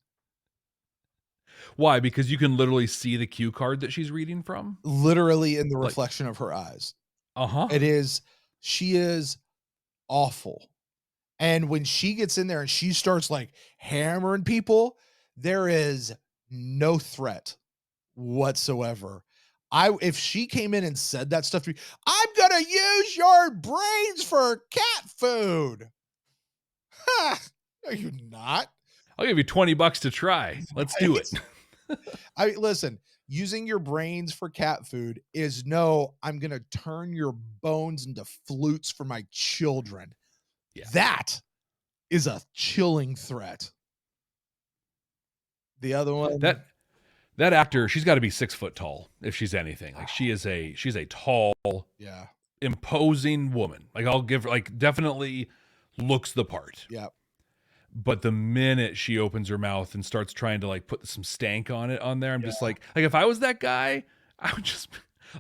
Why? Because you can literally see the cue card that she's reading from? Literally in the reflection of her eyes. She is awful. And when she gets in there and she starts like hammering people, there is no threat whatsoever. If she came in and said that stuff to me, I'm gonna use your brains for cat food. Ha! No, you're not. I'll give you $20 to try. Let's do it. Listen, using your brains for cat food is no, I'm gonna turn your bones into flutes for my children. Yeah. That is a chilling threat. The other one, That actor, she's got to be 6 foot tall if she's anything. Like she's a tall, yeah, imposing woman. Like I'll give her, like, definitely looks the part. yeah. But the minute she opens her mouth and starts trying to like put some stank on there, I'm just like if I was that guy, I would just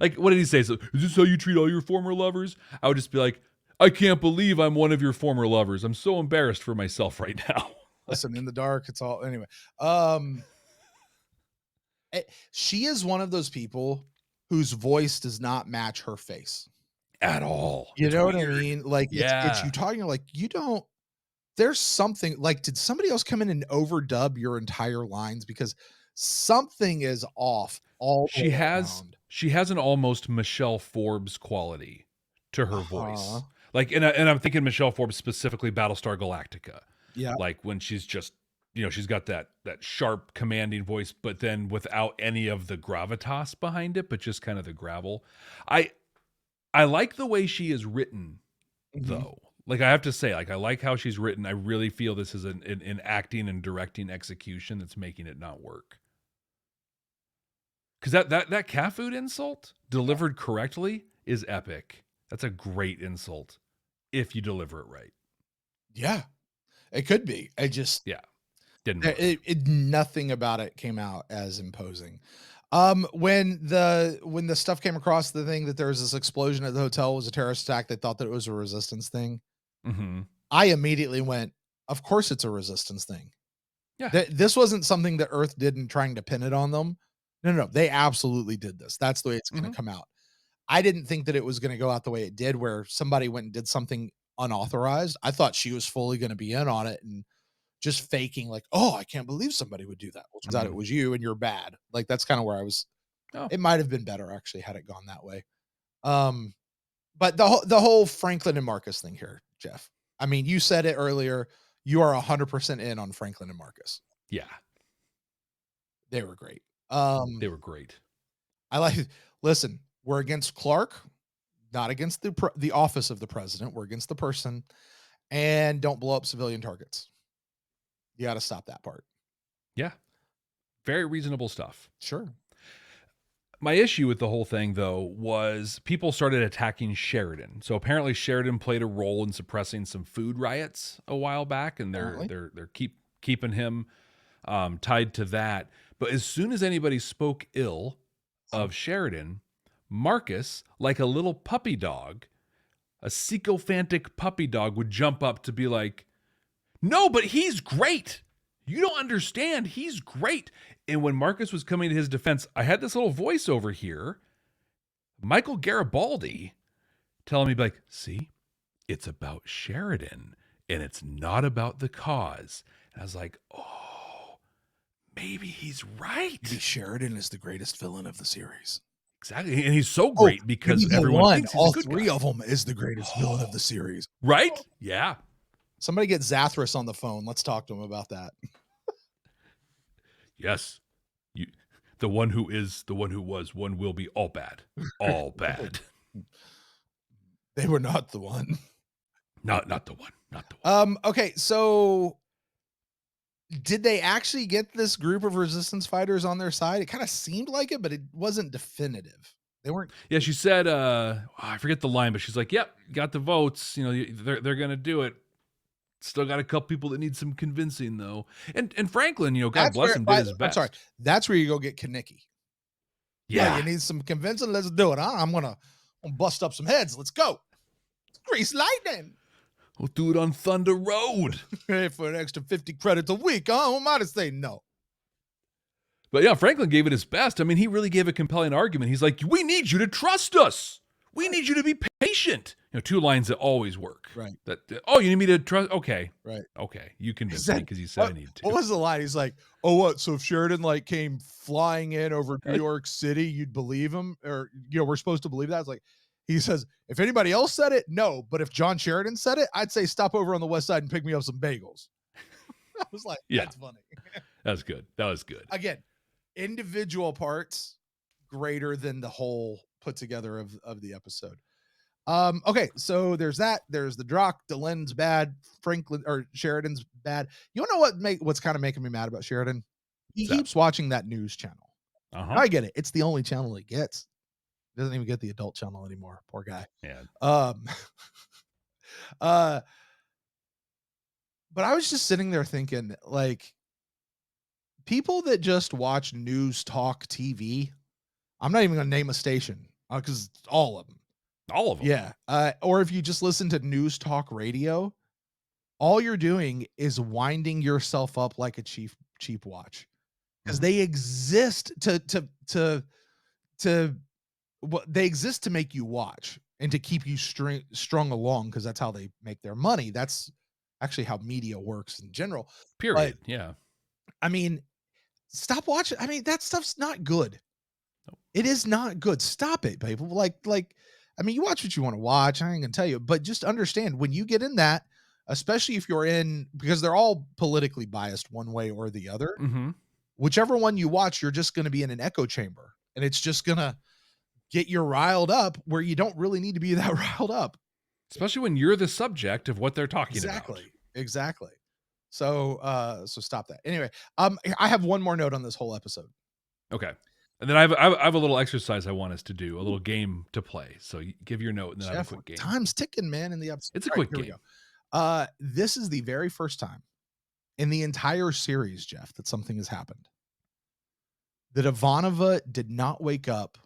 like, what did he say? So, is this how you treat all your former lovers? I would just be like, I can't believe I'm one of your former lovers. I'm so embarrassed for myself right now. Listen, in the dark, it's all anyway. She is one of those people whose voice does not match her face At all. You It's know weird. what I mean? Like, it's you talking like you don't. There's something like, did somebody else come in and overdub your entire lines because something is off all the way around. She has an almost Michelle Forbes quality to her voice. Like, and I'm thinking Michelle Forbes specifically, Battlestar Galactica. Yeah. Like when she's just, she's got that sharp, commanding voice, but then without any of the gravitas behind it, but just kind of the gravel. I like the way she is written, though. Like, I have to say, like, I like how she's written. I really feel this is an acting and directing execution that's making it not work. Because that cat food insult delivered correctly is epic. That's a great insult if you deliver it right. Yeah, it could be. I just didn't work. Nothing about it came out as imposing. When the stuff came across the thing that there was this explosion at the hotel was a terrorist attack, they thought that it was a resistance thing. I immediately went, of course it's a resistance thing. Yeah. This wasn't something that Earth did in trying to pin it on them. No, they absolutely did this. That's the way it's going to come out. I didn't think that it was going to go out the way it did, where somebody went and did something unauthorized. I thought she was fully going to be in on it and just faking like, oh, I can't believe somebody would do that. Well, turns out it was you and you're bad. Like, that's kind of where I was. It might have been better actually had it gone that way. But the whole Franklin and Marcus thing here, Jeff. I mean, you said it earlier. You are 100% in on Franklin and Marcus. Yeah. They were great. They were great. Listen, we're against Clark, not against the office of the president. We're against the person, and don't blow up civilian targets. You got to stop that part. Yeah. Very reasonable stuff. Sure. My issue with the whole thing, though, was people started attacking Sheridan. So apparently Sheridan played a role in suppressing some food riots a while back, and they're keeping him tied to that. But as soon as anybody spoke ill of Sheridan, Marcus, like a little puppy dog, a sycophantic puppy dog, would jump up to be like, no, but he's great. You don't understand. He's great. And when Marcus was coming to his defense, I had this little voice over here, Michael Garibaldi, telling me, like, see, it's about Sheridan and it's not about the cause. And I was like, oh, maybe he's right. Maybe Sheridan is the greatest villain of the series. Exactly. And he's so great because everyone thinks he's all a good three guy. of them is the greatest villain of the series. Right? Yeah. Somebody get Zathras on the phone. Let's talk to him about that. Yes. The one who is, the one who was, one will be all bad. All bad. They were not the one. Not the one. Not the one. Okay, so did they actually get this group of resistance fighters on their side? It kind of seemed like it, but it wasn't definitive. They weren't. Yeah, she said, I forget the line, but she's like, yep, got the votes. They're going to do it. Still got a couple people that need some convincing, though. And Franklin, God bless him, did his best. I'm sorry. That's where you go get Koniges. Yeah. You need some convincing. Let's do it. Huh? I'm gonna bust up some heads. Let's go. Grease lightning. We'll do it on Thunder Road. Hey, for an extra 50 credits a week. Huh? Who am I to say no? But yeah, Franklin gave it his best. I mean, he really gave a compelling argument. He's like, we need you to trust us. We need you to be patient. Two lines that always work. Right. You need me to trust? Okay. Right. Okay. You convinced me because you said I needed to. What was the line? He's like, oh, what? So if Sheridan came flying in over New York City, you'd believe him? Or, we're supposed to believe that? It's like, he says, if anybody else said it, no. But if John Sheridan said it, I'd say stop over on the west side and pick me up some bagels. I was like, that's funny. That's good. That was good. Again, individual parts greater than the whole put together of the episode. Okay, so there's that. There's the Drakh. Delenn's bad. Franklin or Sheridan's bad. You wanna know what's kind of making me mad about Sheridan? He What's that? keeps watching that news channel. Uh-huh. I get it. It's the only channel he gets. Doesn't even get the adult channel anymore. Poor guy. Yeah. But I was just sitting there thinking, like, people that just watch news talk TV, I'm not even gonna name a station because all of them. All of them. Yeah. Or if you just listen to news talk radio, all you're doing is winding yourself up like a cheap watch. Because they exist to what they exist to make you watch and to keep you strung along, because that's how they make their money. That's actually how media works in general. Period. Yeah. I mean, stop watching. I mean, that stuff's not good. Nope. It is not good. Stop it, people. Like, I mean, you watch what you want to watch. I ain't gonna tell you, but just understand when you get in that, especially if you're in, because they're all politically biased one way or the other. Mm-hmm. Whichever one you watch, you're just going to be in an echo chamber, and it's just going to get you riled up where you don't really need to be that riled up. Especially when you're the subject of what they're talking about. Exactly. So stop that. Anyway, I have one more note on this whole episode. Okay. And then I have a little exercise I want us to do, a little game to play. So you give your note and then I have a quick game. Time's ticking, man, in the episode. It's a quick game. This is the very first time in the entire series, Jeff, that something has happened. That Ivanova did not wake up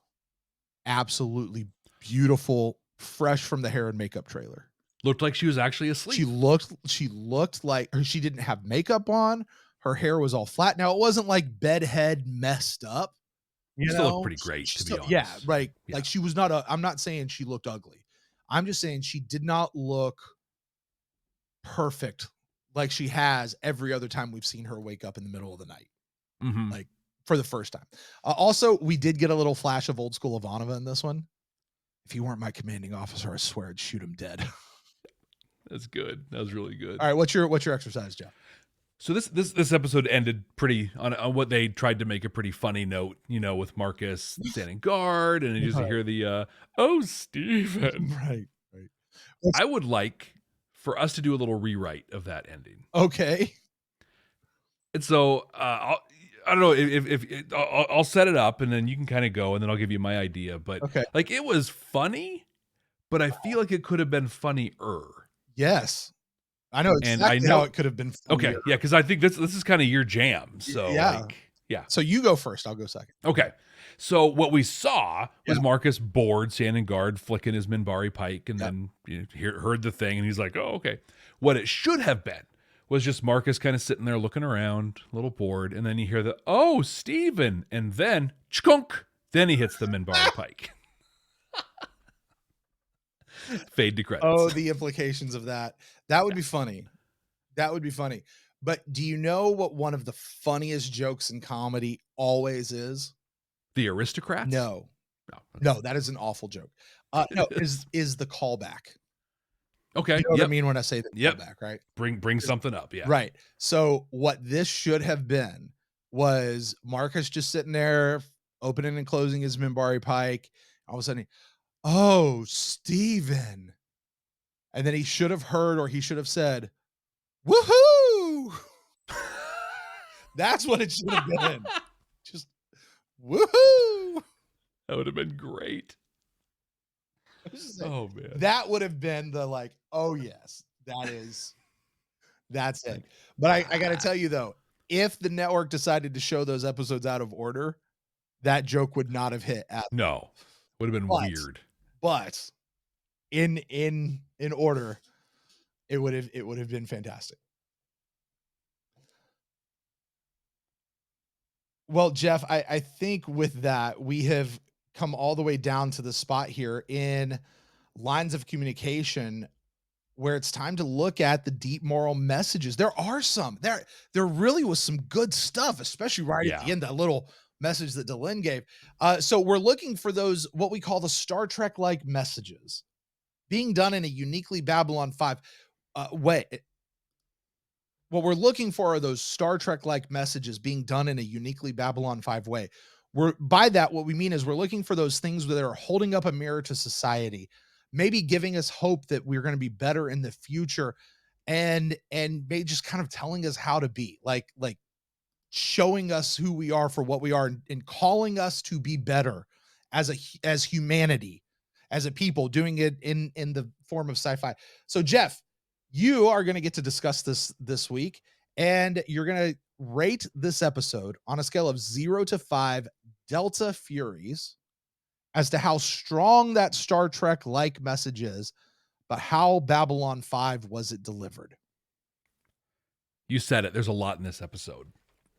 absolutely beautiful, fresh from the hair and makeup trailer. Looked like she was actually asleep. She looked like she didn't have makeup on. Her hair was all flat. Now, it wasn't like bedhead messed up. You still looked pretty great, to be honest. Yeah, right. Yeah. Like she was not I'm not saying she looked ugly. I'm just saying she did not look perfect like she has every other time we've seen her wake up in the middle of the night. Mm-hmm. Like for the first time. Also, we did get a little flash of old school Ivanova in this one. If he weren't my commanding officer, I swear I'd shoot him dead. That's good. That was really good. All right, what's your exercise, Jeff? So this episode ended pretty on what they tried to make a pretty funny note, with Marcus standing guard, and you just hear the "Oh, Stephen." Right. I would like for us to do a little rewrite of that ending. Okay. And so I don't know if I'll set it up, and then you can kind of go, and then I'll give you my idea. But okay, like it was funny, but I feel like it could have been funnier. Yes, I know exactly how it could have been funnier. Okay, yeah, because I think this is kind of your jam. So yeah. Yeah. So you go first. I'll go second. Okay. So what we saw was Marcus bored, standing guard, flicking his Minbari pike, and then heard the thing, and he's like, "Oh, okay." What it should have been was just Marcus kind of sitting there looking around, a little bored, and then you hear the "Oh, Stephen," and then chkunk, then he hits the Minbari pike. Fade to credits. Oh, the implications of that. That would be funny. That would be funny. But do you know what one of the funniest jokes in comedy always is? The Aristocrats? No. No, that is an awful joke. No, is the callback. Okay. You know what I mean when I say the callback, right? Bring something up, yeah. Right. So what this should have been was Marcus just sitting there, opening and closing his Minbari pike. All of a sudden, "Oh, Stephen." And then he should have heard, or he should have said, "Woohoo!" That's what it should have been. Just woohoo. That would have been great. Oh man. That would have been the like, oh yes, that's it. But I gotta tell you though, if the network decided to show those episodes out of order, that joke would not have hit at No. Would have been weird. But in order, it would have been fantastic. Well, Jeff, I think with that, we have come all the way down to the spot here in lines of communication where it's time to look at the deep moral messages. There are some. There really was some good stuff, especially right at the end, that little message that Delenn gave. So we're looking for those, what we call the Star Trek-like messages being done in a uniquely Babylon 5 way. What we're looking for are those Star Trek-like messages being done in a uniquely Babylon 5 way. By that, what we mean is we're looking for those things that are holding up a mirror to society, maybe giving us hope that we're going to be better in the future, and maybe just kind of telling us how to be, like showing us who we are for what we are, and calling us to be better as humanity, as a people, doing it in the form of sci-fi. So Jeff, you are going to get to discuss this week, and you're going to rate this episode on a scale of 0 to 5 Delta Furies as to how strong that Star Trek like message is, but how Babylon 5 was it delivered? You said it. There's a lot in this episode.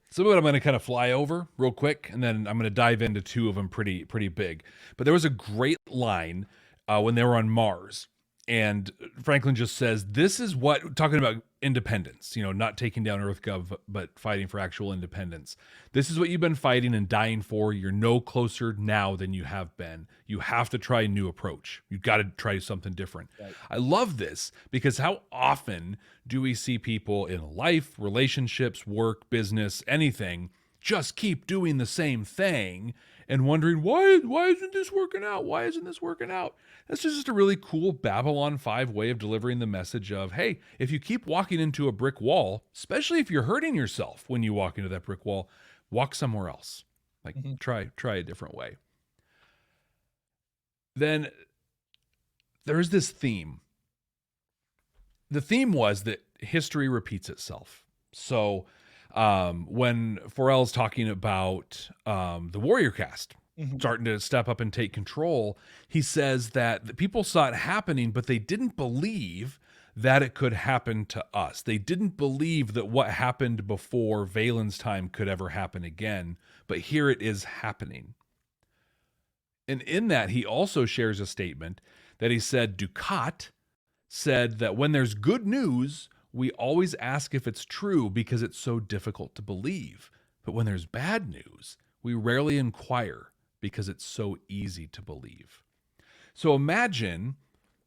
Some of it I'm going to kind of fly over real quick, and then I'm going to dive into two of them pretty big. But there was a great line when they were on Mars, and Franklin just says, this is what, talking about independence, not taking down EarthGov, but fighting for actual independence. This is what you've been fighting and dying for. You're no closer now than you have been. You have to try a new approach. You've got to try something different. Right. I love this because how often do we see people in life, relationships, work, business, anything, just keep doing the same thing and wondering, why isn't this working out? Why isn't this working out? That's just a really cool Babylon 5 way of delivering the message of, hey, if you keep walking into a brick wall, especially if you're hurting yourself when you walk into that brick wall, walk somewhere else. Like try a different way. Then there's this theme. The theme was that history repeats itself. So when Forel's talking about the warrior caste starting to step up and take control, he says that the people saw it happening, but they didn't believe that it could happen to us. They didn't believe that what happened before Valen's time could ever happen again, but here it is happening. And in that, he also shares a statement that he said, Dukat said that when there's good news, we always ask if it's true because it's so difficult to believe. But when there's bad news, we rarely inquire because it's so easy to believe. So imagine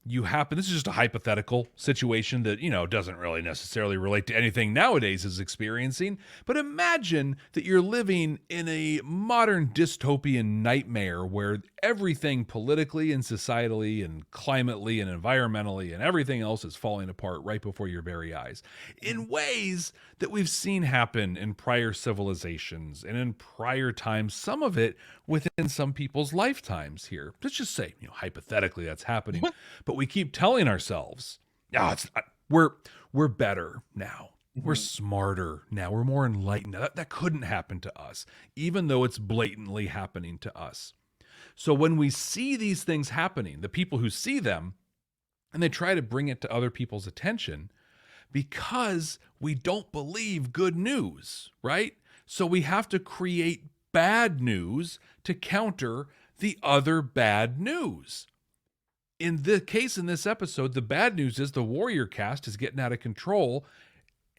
this is just a hypothetical situation that, doesn't really necessarily relate to anything nowadays is experiencing, but imagine that you're living in a modern dystopian nightmare where everything politically and societally and climately and environmentally and everything else is falling apart right before your very eyes in ways that we've seen happen in prior civilizations and in prior times, some of it within some people's lifetimes here. Let's just say, hypothetically that's happening, but we keep telling ourselves, we're better now. We're smarter now. We're more enlightened. That couldn't happen to us, even though it's blatantly happening to us. So when we see these things happening, the people who see them, and they try to bring it to other people's attention because we don't believe good news, right? So we have to create bad news to counter the other bad news. In the case in this episode, the bad news is the warrior caste is getting out of control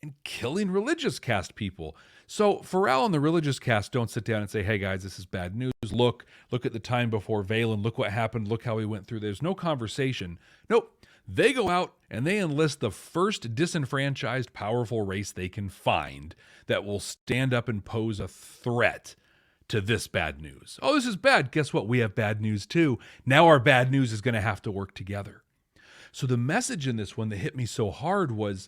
and killing religious caste people. So Forel and the religious caste don't sit down and say, hey guys, this is bad news. Look at the time before Valen. Look what happened. Look how we went through. There's no conversation. Nope. They go out and they enlist the first disenfranchised, powerful race they can find that will stand up and pose a threat to this bad news. Oh, this is bad. Guess what? We have bad news too. Now our bad news is going to have to work together. So the message in this one that hit me so hard was,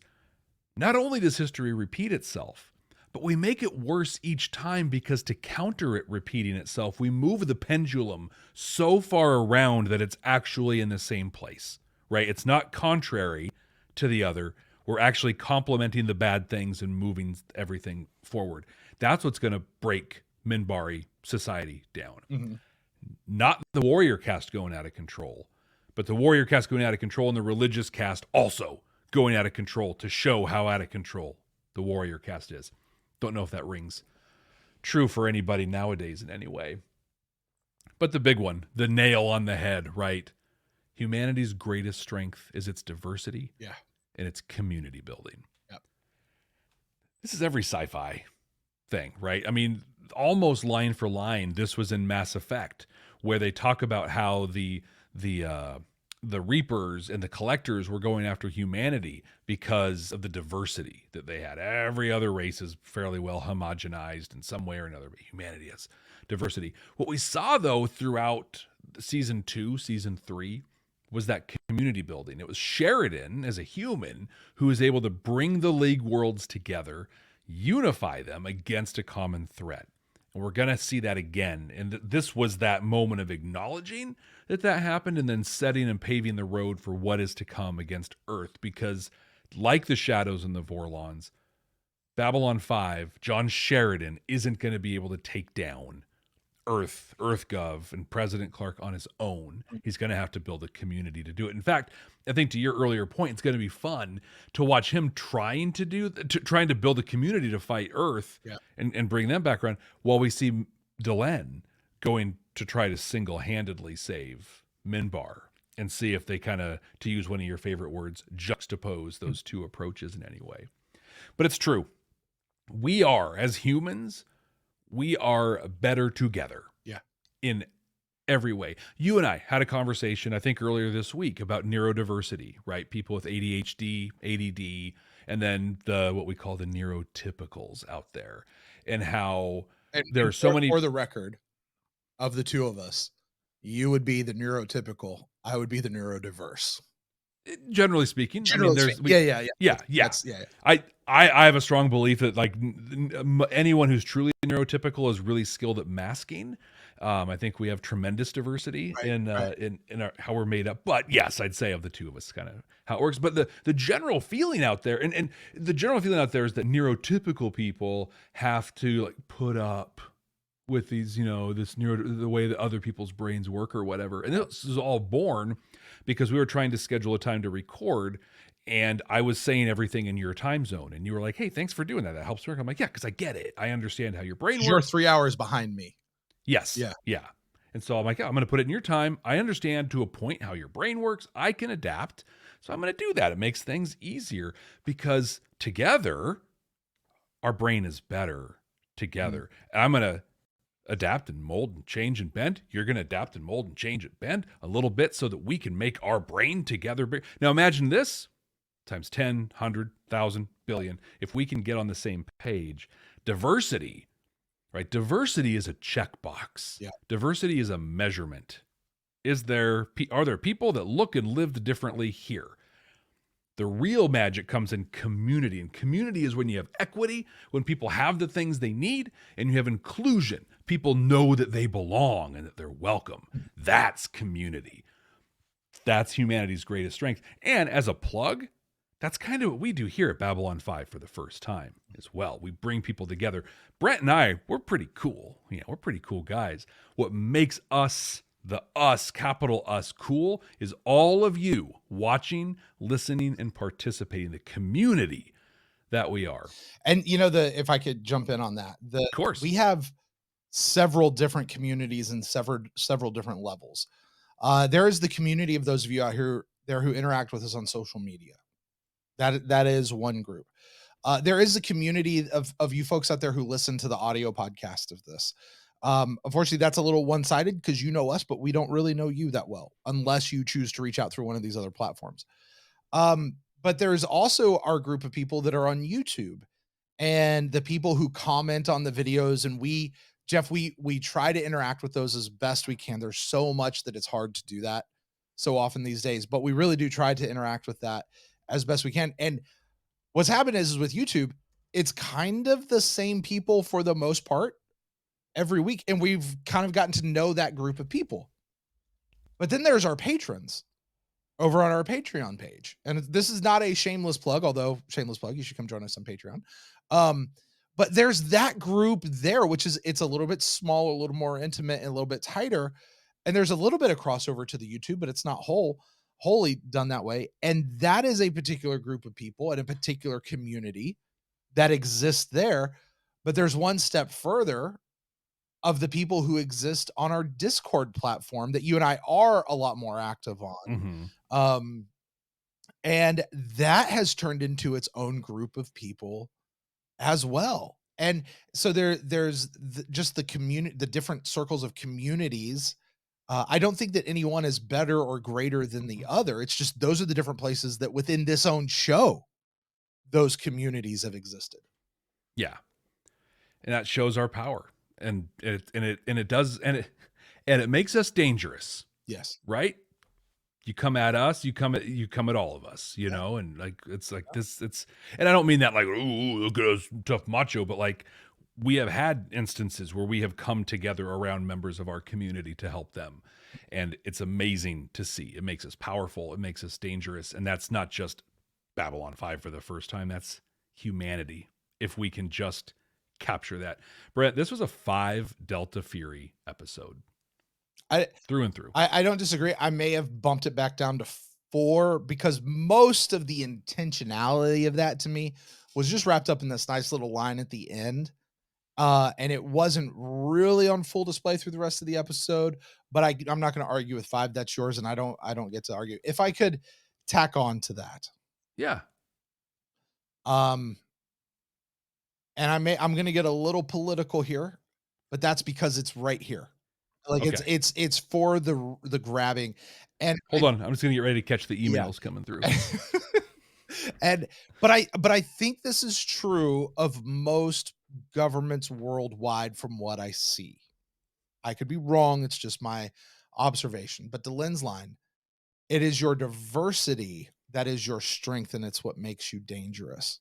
not only does history repeat itself, but we make it worse each time because to counter it repeating itself, we move the pendulum so far around that it's actually in the same place, right? It's not contrary to the other. We're actually complementing the bad things and moving everything forward. That's what's going to break Minbari society down. Not the warrior caste going out of control, but the warrior caste going out of control and the religious caste also going out of control to show how out of control the warrior caste is. Don't know if that rings true for anybody nowadays in any way. But the big one, the nail on the head, right? Humanity's greatest strength is its diversity and its community building. Yep. This is every sci-fi thing, right? I mean, almost line for line, this was in Mass Effect, where they talk about how the Reapers and the Collectors were going after humanity because of the diversity that they had. Every other race is fairly well homogenized in some way or another, but humanity has diversity. What we saw, though, throughout season 2, season 3, was that community building. It was Sheridan as a human who was able to bring the League worlds together, unify them against a common threat. And we're going to see that again. And this was that moment of acknowledging that happened and then setting and paving the road for what is to come against Earth. Because like the Shadows and the Vorlons, Babylon 5, John Sheridan isn't going to be able to take down EarthGov and President Clark on his own. He's going to have to build a community to do it. In fact, I think to your earlier point, it's going to be fun to watch him trying to build a community to fight Earth and bring them back around, while we see Delenn going to try to single-handedly save Minbar and see if they kind of, to use one of your favorite words, juxtapose those two approaches in any way. But it's true. We are, as humans, we are better together. Yeah. In every way. You and I had a conversation, I think earlier this week, about neurodiversity, right? People with ADHD, ADD, and then what we call the neurotypicals out there, and how there are so many. For the record, of the two of us, you would be the neurotypical, I would be the neurodiverse. Generally speaking, Yeah. I have a strong belief that like anyone who's truly neurotypical is really skilled at masking. I think we have tremendous diversity in how we're made up. But yes, I'd say of the two of us, kind of how it works. But the general feeling out there, and the general feeling out there is that neurotypical people have to like put up with these, the way that other people's brains work or whatever. And this is all born because we were trying to schedule a time to record, and I was saying everything in your time zone, and you were like, "Hey, thanks for doing that. That helps work." I'm like, "Yeah, because I get it. I understand how your brain works." You're 3 hours behind me. Yes. Yeah. And so I'm like, "Yeah, I'm going to put it in your time. I understand to a point how your brain works. I can adapt. So I'm going to do that." It makes things easier because together, our brain is better together. And I'm going to adapt and mold and change and bend. You're going to adapt and mold and change and bend a little bit so that we can make our brain together bigger. Now imagine this times 10, 100, 1,000, billion. If we can get on the same page, diversity, right? Diversity is a checkbox. Yeah. Diversity is a measurement. Are there people that look and live differently here? The real magic comes in community. And community is when you have equity, when people have the things they need, and you have inclusion. People know that they belong and that they're welcome. That's community. That's humanity's greatest strength. And as a plug, that's kind of what we do here at Babylon 5 for the first time as well. We bring people together. Brent and I, we're pretty cool. We're pretty cool guys. What makes us, capital Us, cool is all of you watching, listening, and participating, the community that we are. And if I could jump in on that, of course, we have several different communities and several different levels. There is the community of those of you out here there who interact with us on social media. That is one group. There is a community of you folks out there who listen to the audio podcast of this. Unfortunately, that's a little one-sided because you know us, but we don't really know you that well unless you choose to reach out through one of these other platforms. But there's also our group of people that are on YouTube and the people who comment on the videos. And we try to interact with those as best we can. There's so much that it's hard to do that so often these days, but we really do try to interact with that as best we can. And what's happened is with YouTube, it's kind of the same people for the most part every week. And we've kind of gotten to know that group of people. But then there's our patrons over on our Patreon page. And this is not a shameless plug, although shameless plug, you should come join us on Patreon. But there's that group there, it's a little bit smaller, a little more intimate, and a little bit tighter. And there's a little bit of crossover to the YouTube, but it's not wholly done that way. And that is a particular group of people and a particular community that exists there. But there's one step further of the people who exist on our Discord platform that you and I are a lot more active on. Mm-hmm. And that has turned into its own group of people as well. And so there's just the community, the different circles of communities. I don't think that anyone is better or greater than the other. It's just, those are the different places that within this own show, those communities have existed. Yeah. And that shows our power. And it makes us dangerous. Yes. Right? you come at us, you come at all of us, you know, and like it's like this, and I don't mean that like, ooh, look at us, tough macho, but like we have had instances where we have come together around members of our community to help them. And it's amazing to see. It makes us powerful, it makes us dangerous, and that's not just Babylon 5 for the first time, that's humanity. If we can just capture that. Brent, this was a 5 Delta Fury episode. Through and through. I don't disagree. I may have bumped it back down to 4 because most of the intentionality of that to me was just wrapped up in this nice little line at the end. And it wasn't really on full display through the rest of the episode, but I'm not going to argue with 5. That's yours. And I don't get to argue. If I could tack on to that. Yeah. And I'm going to get a little political here, but that's because it's right here. Like okay. it's for the grabbing. And hold on, I'm just gonna get ready to catch the emails coming through. But I think this is true of most governments worldwide from what I see. I could be wrong, it's just my observation. But Delenn's line, it is your diversity that is your strength, and it's what makes you dangerous.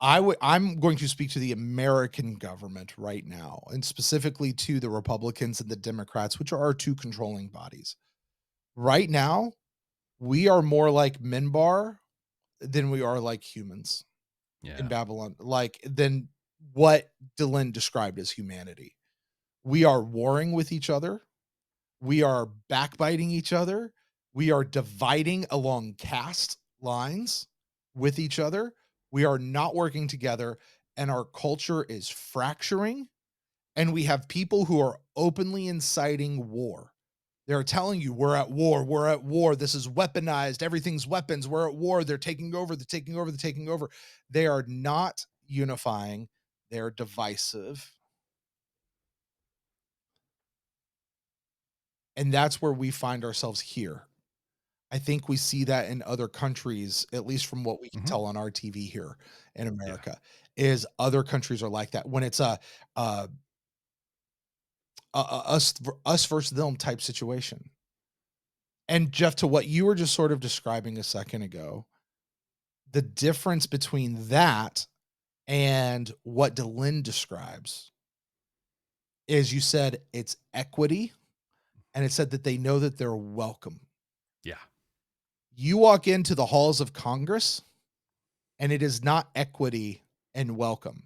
I'm going to speak to the American government right now, and specifically to the Republicans and the Democrats, which are our 2 controlling bodies. Right now, we are more like Minbar than we are like humans in Babylon, like than what Delenn described as humanity. We are warring with each other. We are backbiting each other. We are dividing along caste lines with each other. We are not working together, and our culture is fracturing, and we have people who are openly inciting war. They're telling you, we're at war, this is weaponized, everything's weapons, we're at war, they're taking over. They are not unifying, they're divisive. And that's where we find ourselves here. I think we see that in other countries, at least from what we can tell on our TV here in America, is other countries are like that. When it's a us versus them type situation. And Jeff, to what you were just sort of describing a second ago, the difference between that and what Delenn describes is, you said it's equity, and it said that they know that they're welcome. Yeah. You walk into the halls of Congress, and it is not equity and welcome.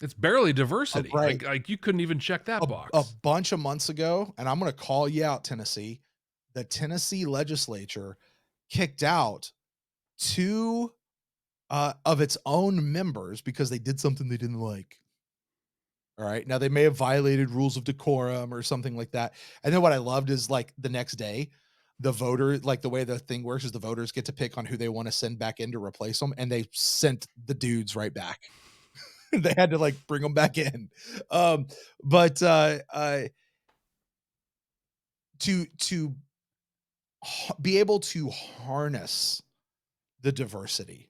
It's barely diversity. Right. Like you couldn't even check that box. A bunch of months ago, and I'm going to call you out, Tennessee. The Tennessee legislature kicked out 2 of its own members because they did something they didn't like. All right. Now, they may have violated rules of decorum or something like that. And then what I loved is, like, the next day, the voter, like, the way the thing works is the voters get to pick on who they want to send back in to replace them. And they sent the dudes right back. They had to, like, bring them back in. But to be able to harness the diversity,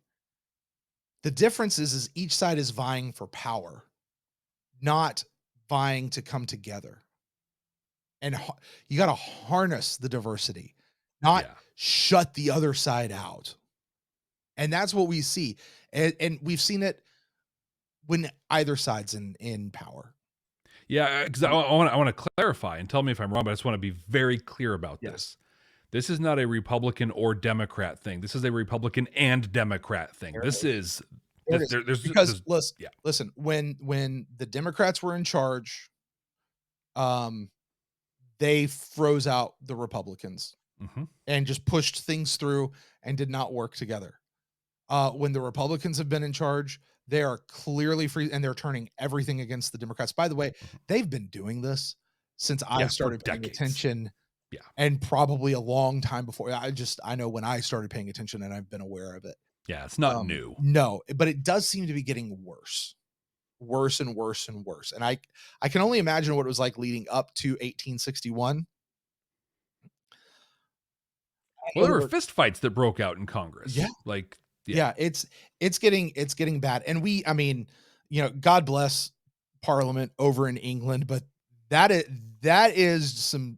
the difference is each side is vying for power, not vying to come together. And you got to harness the diversity, not shut the other side out. And that's what we see. And we've seen it when either side's in power. Yeah, because I want to clarify, and tell me if I'm wrong, but I just want to be very clear about this. This is not a Republican or Democrat thing. This is a Republican and Democrat thing. There's listen, when the Democrats were in charge, they froze out the Republicans and just pushed things through and did not work together. When the Republicans have been in charge, they are clearly free, and they're turning everything against the Democrats. By the way, they've been doing this since I started paying attention. Yeah. And probably a long time before. I know when I started paying attention, and I've been aware of it. Yeah, it's not new. No, but it does seem to be getting worse and worse and worse. And I can only imagine what it was like leading up to 1861. Well, there were fist fights that broke out in Congress. Yeah. It's getting bad. And I mean, God bless Parliament over in England, but that is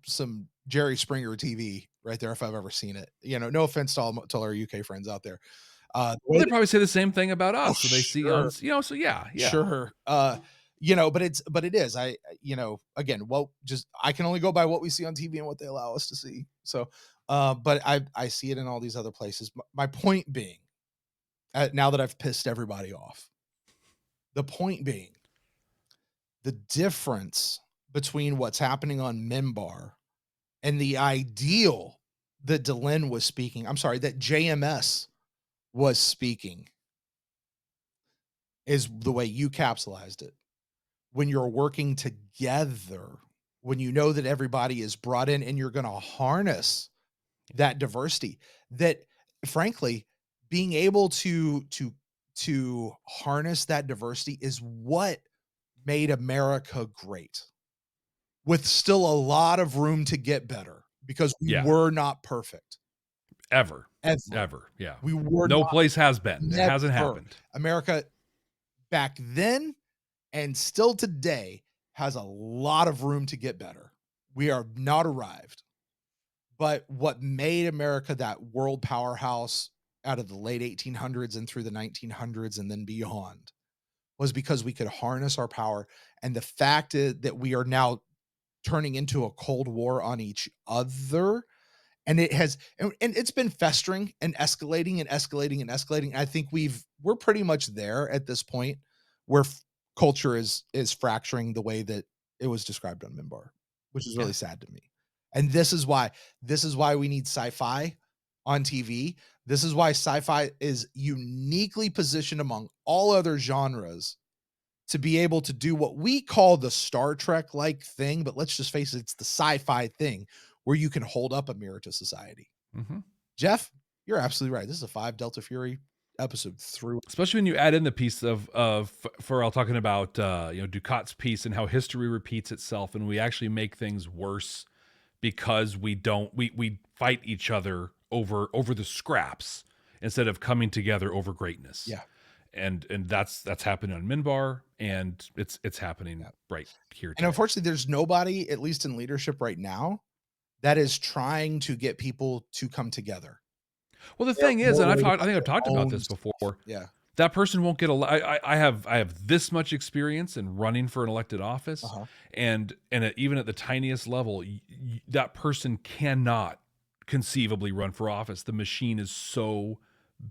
some Jerry Springer TV right there if I've ever seen it. No offense to all our UK friends out there. The way They probably say the same thing about us. So they see sure. so yeah. Sure. But it is. Again, I can only go by what we see on TV and what they allow us to see. So, but I see it in all these other places. My point being, now that I've pissed everybody off, the point being, the difference between what's happening on Minbar and the ideal that Delenn was speaking, I'm sorry, that JMS was speaking, is the way you capsulized it. When you're working together, when you know that everybody is brought in and you're going to harness that diversity, that frankly, being able to harness that diversity is what made America great, with still a lot of room to get better because we were not perfect. Ever. Yeah. We were no place has been. It hasn't happened. America back then and still today has a lot of room to get better. We are not arrived. But what made America that world powerhouse out of the late 1800s and through the 1900s and then beyond was because we could harness our power. And the fact that we are now turning into a Cold War on each other, and it's been festering and escalating and escalating and escalating. I think we're pretty much there at this point where culture is fracturing the way that it was described on Minbar, which is really sad to me. And this is why we need sci-fi on TV. This is why sci-fi is uniquely positioned among all other genres to be able to do what we call the Star Trek like thing, but let's just face it, it's the sci-fi thing where you can hold up a mirror to society. Mm-hmm. Jeff, you're absolutely right. This is a 5 Delta Fury episode through. Especially when you add in the piece of Pharrell talking about Ducat's piece and how history repeats itself, and we actually make things worse because we fight each other over the scraps instead of coming together over greatness. Yeah. And that's happening on Minbar, and it's happening right here today. And unfortunately, there's nobody, at least in leadership right now, that is trying to get people to come together. Well, the thing is, and I think I've talked about this before. Yeah, that person won't get I have this much experience in running for an elected office, and even at the tiniest level, that person cannot conceivably run for office. The machine is so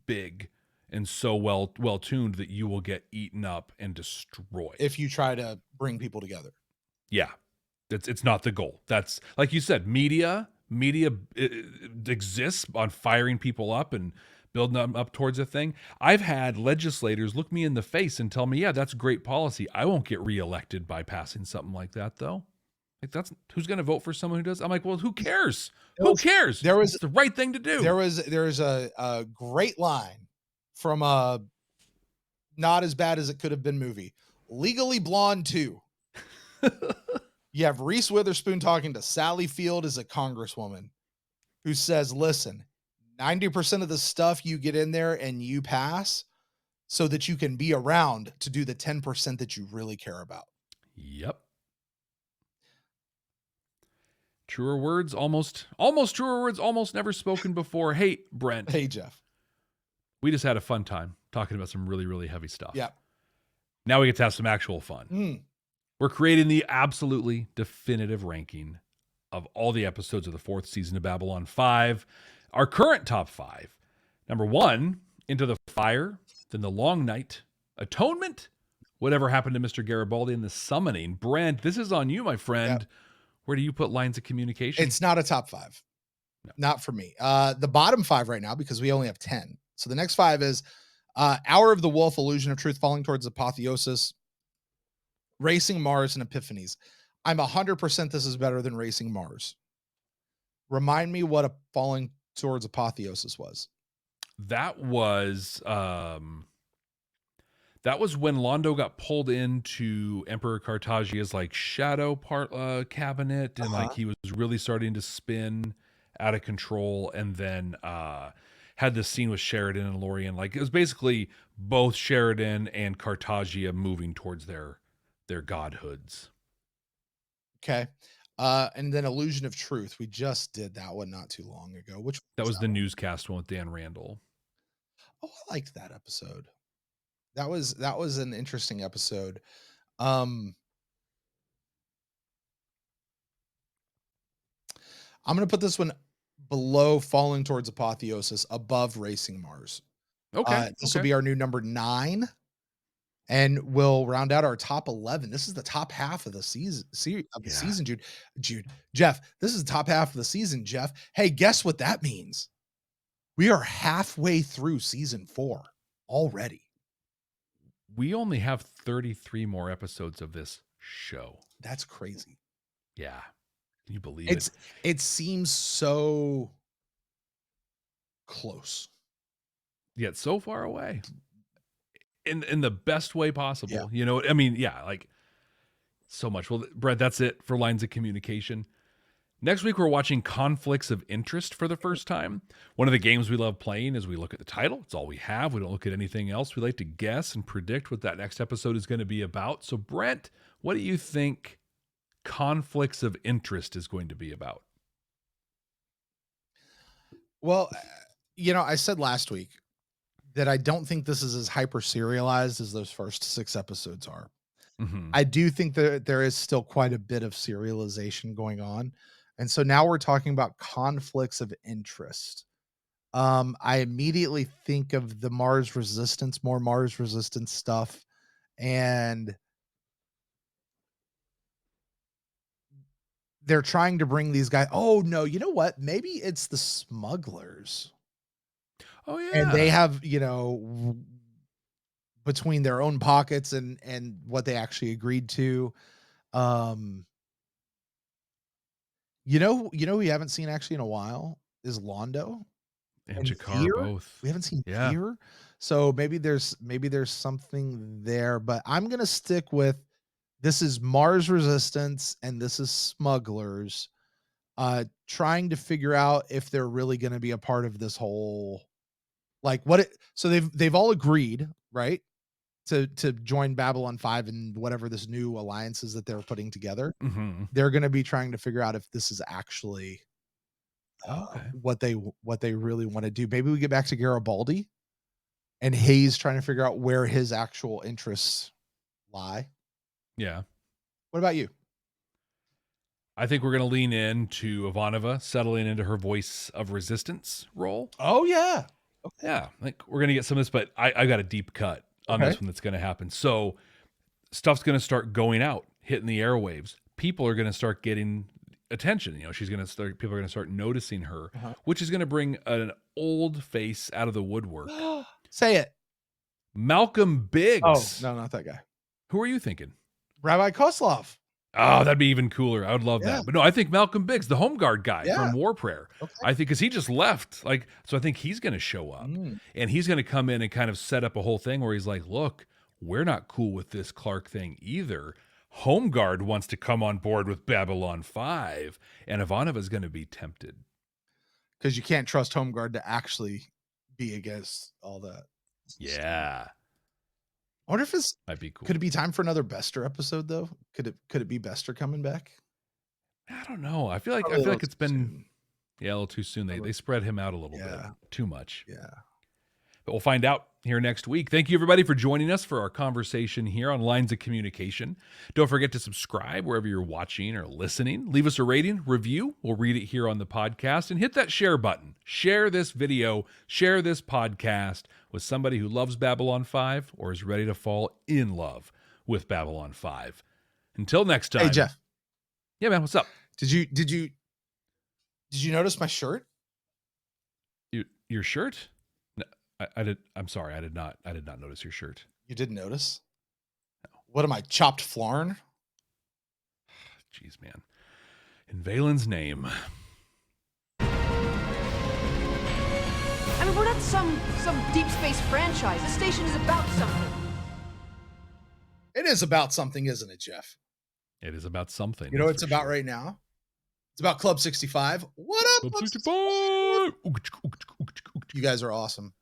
big and so well tuned that you will get eaten up and destroyed if you try to bring people together. Yeah, it's not the goal. That's, like you said, media exists on firing people up and building them up towards a thing. I've had legislators look me in the face and tell me, yeah, that's great policy. I won't get reelected by passing something like that, though. Like, that's who's going to vote for someone who does. I'm like, well, who cares? Who cares? It's the right thing to do. There's a great line from a not as bad as it could have been movie, Legally Blonde 2. You have Reese Witherspoon talking to Sally Field as a congresswoman who says, listen, 90% of the stuff you get in there and you pass so that you can be around to do the 10% that you really care about. Yep. Truer words, almost truer words, almost never spoken before. Hey, Brent. Hey, Jeff. We just had a fun time talking about some really, really heavy stuff. Yeah. Now we get to have some actual fun. We're creating the absolutely definitive ranking of all the episodes of the 4th season of Babylon 5. Our current top 5. Number 1, Into the Fire, then The Long Night, Atonement, Whatever Happened to Mr. Garibaldi, and The Summoning. Brent, this is on you, my friend. Yep. Where do you put Lines of Communication? It's not a top 5. No. Not for me. The bottom 5 right now, because we only have 10. So the next 5 is Hour of the Wolf, Illusion of Truth, Falling Towards Apotheosis, Racing Mars, and Epiphanies. I'm 100% this is better than Racing Mars. Remind me what a Falling Towards Apotheosis was. That was when Londo got pulled into Emperor Cartagia's like shadow cabinet, and like he was really starting to spin out of control, and then had this scene with Sheridan and Lorien. Like, it was basically both Sheridan and Cartagia moving towards their godhoods. Okay. And then Illusion of Truth. We just did that one not too long ago. Which That was the one? newscast one with Dan Randall. Oh, I liked that episode. That was an interesting episode. I'm gonna put this one below Falling Towards Apotheosis, above Racing Mars. Okay. This will be our new number 9. And we'll round out our top 11. This is the top half of the season, season, Jeff. This is the top half of the season, Jeff. Hey, guess what that means? We are halfway through season 4 already. We only have 33 more episodes of this show. That's crazy. Yeah. Can you believe it? It seems so close. Yet so far away. In the best way possible. Yeah. You know, I mean, yeah, like so much. Well, Brent, that's it for Lines of Communication. Next week, we're watching Conflicts of Interest for the first time. One of the games we love playing is we look at the title. It's all we have. We don't look at anything else. We like to guess and predict what that next episode is going to be about. So, Brent, what do you think Conflicts of Interest is going to be about? Well, I said last week that I don't think this is as hyper serialized as those first 6 episodes are. Mm-hmm. I do think that there is still quite a bit of serialization going on. And so now we're talking about conflicts of interest. I immediately think of the more Mars Resistance stuff. And they're trying to bring these guys. Oh, no, you know what? Maybe it's the smugglers. Oh, yeah. And they have, between their own pockets and what they actually agreed to. Who we haven't seen actually in a while is Londo and Jakar both. We haven't seen Fear. So maybe there's something there, but I'm going to stick with this is Mars Resistance and this is smugglers trying to figure out if they're really going to be a part of this whole so they've all agreed, right? To join Babylon 5 and whatever this new alliances that they're putting together. Mm-hmm. They're going to be trying to figure out if this is actually what they really want to do. Maybe we get back to Garibaldi and Hayes trying to figure out where his actual interests lie. Yeah. What about you? I think we're going to lean into Ivanova settling into her voice of resistance role. Oh, yeah. Okay. Yeah. Like we're going to get some of this, but I got a deep cut on this one that's going to happen. So stuff's going to start going out, hitting the airwaves. People are going to start getting attention. People are going to start noticing her, which is going to bring an old face out of the woodwork. Say it. Malcolm Biggs. Oh, no, not that guy. Who are you thinking? Rabbi Koslov. Oh, that'd be even cooler. I would love that. But no, I think Malcolm Biggs, the home guard guy from War Prayer. Okay. I think because he just left. So I think he's going to show up and he's going to come in and kind of set up a whole thing where he's like, look, we're not cool with this Clark thing either. Home guard wants to come on board with Babylon 5 and Ivanova is going to be tempted. Because you can't trust home guard to actually be against all that. Yeah. I wonder if this might be cool. Could it be time for another Bester episode though? Could it be Bester coming back? I don't know. I feel like it's been a little too soon. They spread him out a little bit too much. Yeah. But we'll find out here next week. Thank you everybody for joining us for our conversation here on Lines of Communication. Don't forget to subscribe wherever you're watching or listening. Leave us a rating, review. We'll read it here on the podcast and hit that share button. Share this video, share this podcast with somebody who loves Babylon 5 or is ready to fall in love with Babylon 5. Until next time. Hey Jeff. Yeah, man, what's up? Did you notice my shirt? Your shirt? No, I did. I'm sorry. I did not notice your shirt. You didn't notice? No. What am I, chopped Flarn? Jeez, man. In Valen's name. I mean, we're not some deep space franchise. This station is about something. It is about something, isn't it, Jeff? It is about something. You know what it's about right now? It's about Club 65. What up? Club 65! You guys are awesome.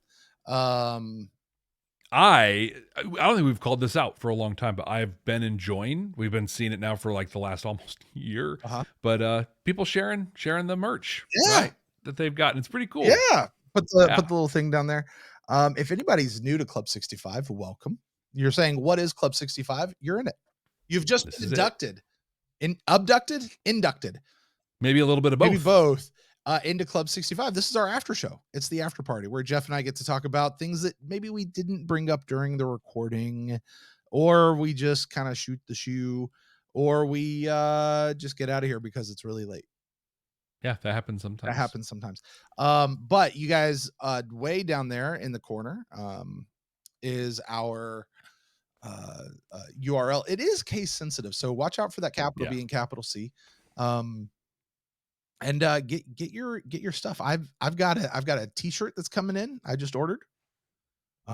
I don't think we've called this out for a long time, but I've been enjoying. We've been seeing it now for like the last almost year. But people sharing the merch, right? That they've gotten. It's pretty cool. Yeah. Put the little thing down there. If anybody's new to Club 65, welcome. You're saying, what is Club 65? You're in it. You've just been inducted. Inducted. Maybe a little bit of both. Maybe both. Into Club 65. This is our after show. It's the after party where Jeff and I get to talk about things that maybe we didn't bring up during the recording, or we just kind of shoot the shoe, or we just get out of here because it's really late. Yeah, that happens sometimes. But you guys, way down there in the corner, is our URL. It is case sensitive, so watch out for that capital B and capital C. And get your stuff. I've got a t-shirt that's coming in. I just ordered,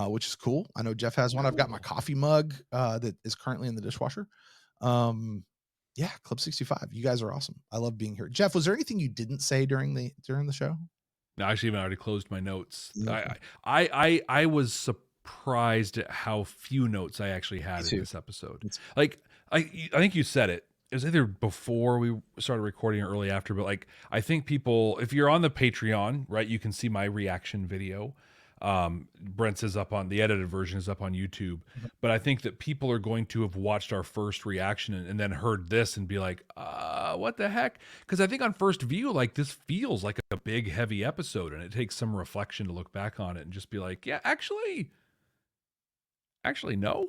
which is cool. I know Jeff has one. I've got my coffee mug that is currently in the dishwasher. Yeah, Club 65. You guys are awesome. I love being here. Jeff, was there anything you didn't say during the show? No, actually, I already closed my notes. I was surprised at how few notes I actually had in this episode. Like I think you said it. It was either before we started recording or early after, but like I think people, if you're on the Patreon, right, you can see my reaction video. Brent's is up on the edited version is up on YouTube, but I think that people are going to have watched our first reaction and then heard this and be like, what the heck? Because I think on first view, like this feels like a big, heavy episode, and it takes some reflection to look back on it and just be like, yeah, actually no.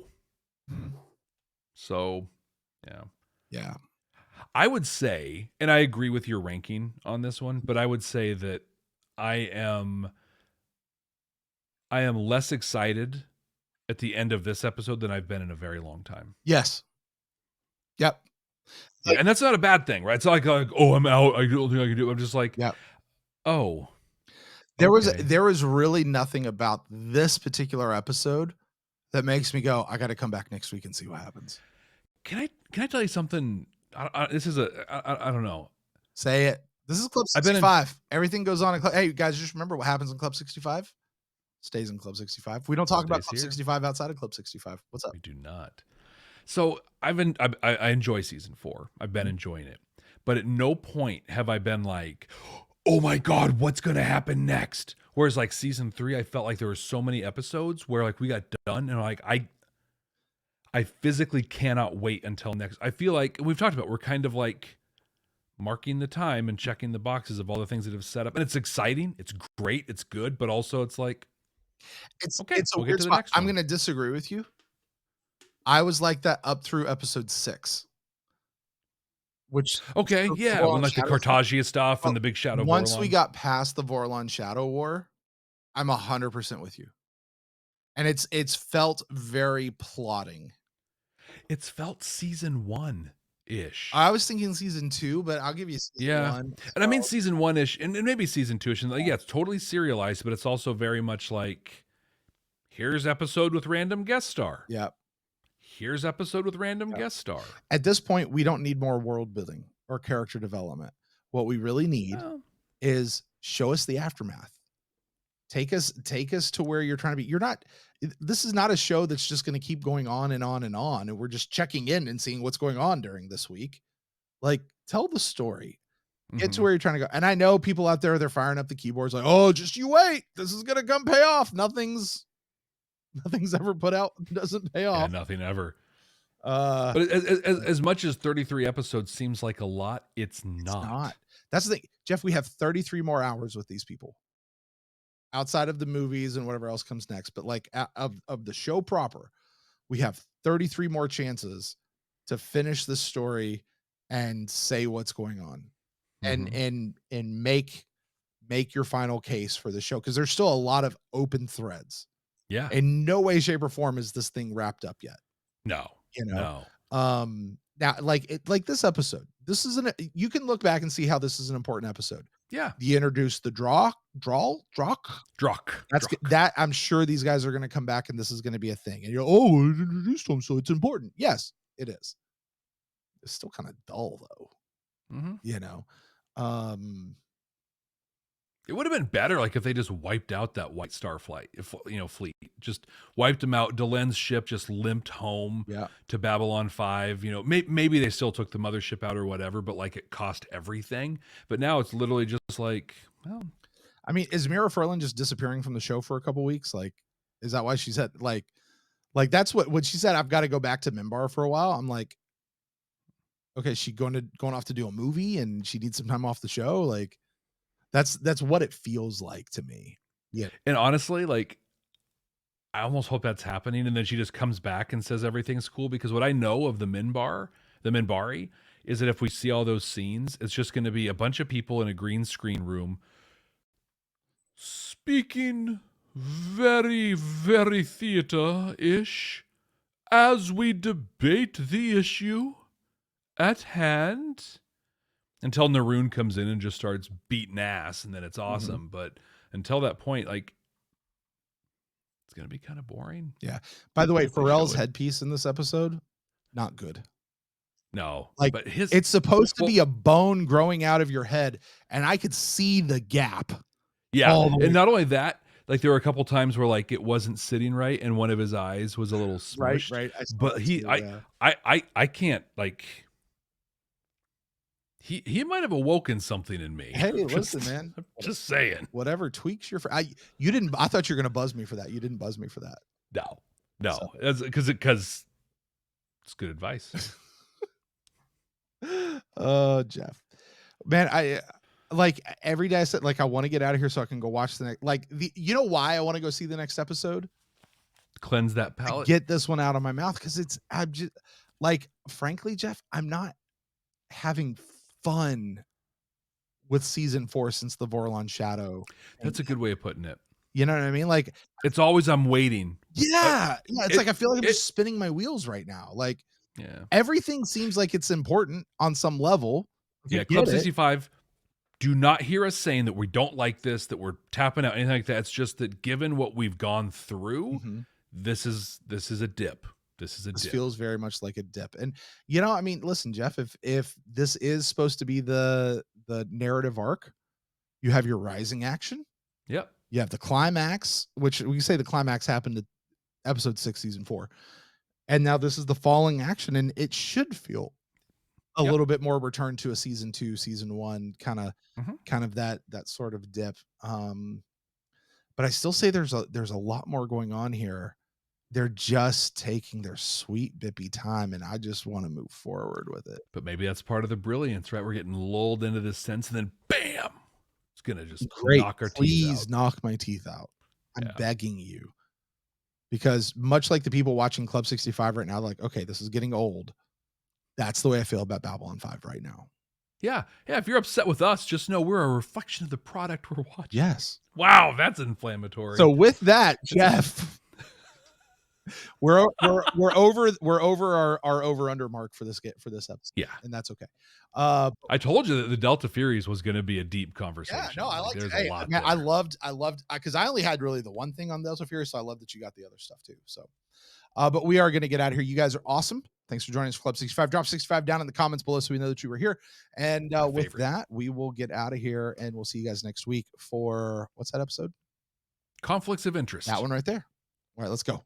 So, yeah. Yeah. I would say, and I agree with your ranking on this one, but I would say that I am less excited at the end of this episode than I've been in a very long time. Yes. Yep. Yeah, and that's not a bad thing, right? It's not like, oh, I'm out. I don't think I can do it. I'm just like, oh. There was really nothing about this particular episode that makes me go, I got to come back next week and see what happens. Can I tell you something? This is I don't know. Say it. This is Club 65. Everything goes on in Club. Hey, guys, just remember what happens in Club 65 stays in Club 65. We don't talk about Club 65 outside of Club 65. What's up? We do not. So I enjoy season 4. I've been enjoying it, but at no point have I been like, oh my God, what's going to happen next? Whereas like season 3, I felt like there were so many episodes where like we got done and like I physically cannot wait until next. I feel like we've talked about, we're kind of like marking the time and checking the boxes of all the things that have set up. And it's exciting. It's great. It's good. But also it's like, okay, it's a weird spot. I'm going to disagree with you. I was like that up through episode 6. Which, okay. Yeah. When like the Cartagia stuff and the big Shadow Once Vorlon. we got past the Vorlon Shadow War, I'm 100% with you. And it's felt very plotting. It's felt season 1-ish. I was thinking season 2, but I'll give you season 1. So. And I mean season 1-ish and maybe season 2-ish. And like, yeah, it's totally serialized, but it's also very much like, here's episode with random guest star. Yeah. Here's episode with random guest star. At this point, we don't need more world building or character development. What we really need is show us the aftermath. Take us to where you're trying to be. This is not a show that's just going to keep going on and on and on. And we're just checking in and seeing what's going on during this week. Like, tell the story. Get to where you're trying to go. And I know people out there, they're firing up the keyboards like, oh, just you wait. This is going to come pay off. Nothing's ever put out. Doesn't pay off. Yeah, nothing ever. But as much as 33 episodes seems like a lot, it's not. That's the thing. Jeff, we have 33 more hours with these people. Outside of the movies and whatever else comes next, but like of the show proper, we have 33 more chances to finish this story and say what's going on, and make your final case for the show, because there's still a lot of open threads. Yeah, in no way, shape, or form is this thing wrapped up yet. No, no. Now, like this episode, you can look back and see how this is an important episode. Yeah. You introduced the Drakh. That's that. I'm sure these guys are going to come back and this is going to be a thing. And we introduced them, so it's important. Yes, it is. It's still kind of dull though. It would have been better, like, if they just wiped out that White Star fleet, just wiped them out. Delenn's ship just limped home to Babylon 5. Maybe they still took the mothership out or whatever, but like it cost everything. But now it's literally just like, well, I mean, is Mira Furlan just disappearing from the show for a couple weeks? Like, is that why she said like that's when she said I've got to go back to Minbar for a while? I'm like, okay, she going off to do a movie and she needs some time off the show. Like, that's what it feels like to me. Yeah. And honestly, like, I almost hope that's happening, and then she just comes back and says everything's cool, because what I know of the Minbari, is that if we see all those scenes, it's just going to be a bunch of people in a green screen room speaking very, very theater-ish as we debate the issue at hand, until Naroon comes in and just starts beating ass, and then it's awesome. But until that point, like, it's going to be kind of boring. Yeah. By the way, Pharrell's headpiece in this episode, not good. No. Like, but it's supposed to be a bone growing out of your head, and I could see the gap. Yeah. And not only that, like, there were a couple times where, like, it wasn't sitting right, and one of his eyes was a little smushed. Right. But I can't, like... He might have awoken something in me. Hey, listen, man. I'm just saying. Whatever tweaks your... I thought you were going to buzz me for that. You didn't buzz me for that. No. Because it's good advice. Jeff. Man, I... Like, every day I said, like, I want to get out of here so I can go watch the next... Like, you know why I want to go see the next episode? Cleanse that palate. Get this one out of my mouth, because I'm just... Like, frankly, Jeff, I'm not having fun with season 4 since the Vorlon Shadow. That's a good way of putting it. You know what I mean? Like, it's always I'm waiting. Yeah. It's like I feel like I'm just spinning my wheels right now. Like, everything seems like it's important on some level. Yeah, Club 65. Do not hear us saying that we don't like this, that we're tapping out, anything like that. It's just that given what we've gone through, this is a dip. This feels very much like a dip. And, I mean, listen, Jeff, if this is supposed to be the narrative arc, you have your rising action. Yep. You have the climax, which we say the climax happened at episode 6, season 4. And now this is the falling action, and it should feel a little bit more return to a season 2, season 1, kind of that sort of dip. But I still say there's a lot more going on here. They're just taking their sweet bippy time, and I just want to move forward with it. But maybe that's part of the brilliance, right? We're getting lulled into this sense, and then bam, it's gonna just knock our teeth out. Please knock my teeth out. I'm begging you, because much like the people watching Club 65 right now, like, okay, this is getting old. That's the way I feel about Babylon 5 right now. Yeah. If you're upset with us, just know we're a reflection of the product we're watching. Yes. Wow, that's inflammatory. So with that, Jeff. We're over our over under mark for this episode. Yeah, and that's okay. I told you that the Delta Furies was going to be a deep conversation. Yeah, no, I like there's it. A lot. Man, I loved because I only had really the one thing on Delta Fury, so I love that you got the other stuff too. So, but we are going to get out of here. You guys are awesome. Thanks for joining us for Club 65. Drop 65 down in the comments below so we know that you were here. And with that, we will get out of here, and we'll see you guys next week for what's that episode? Conflicts of Interest. That one right there. All right, let's go.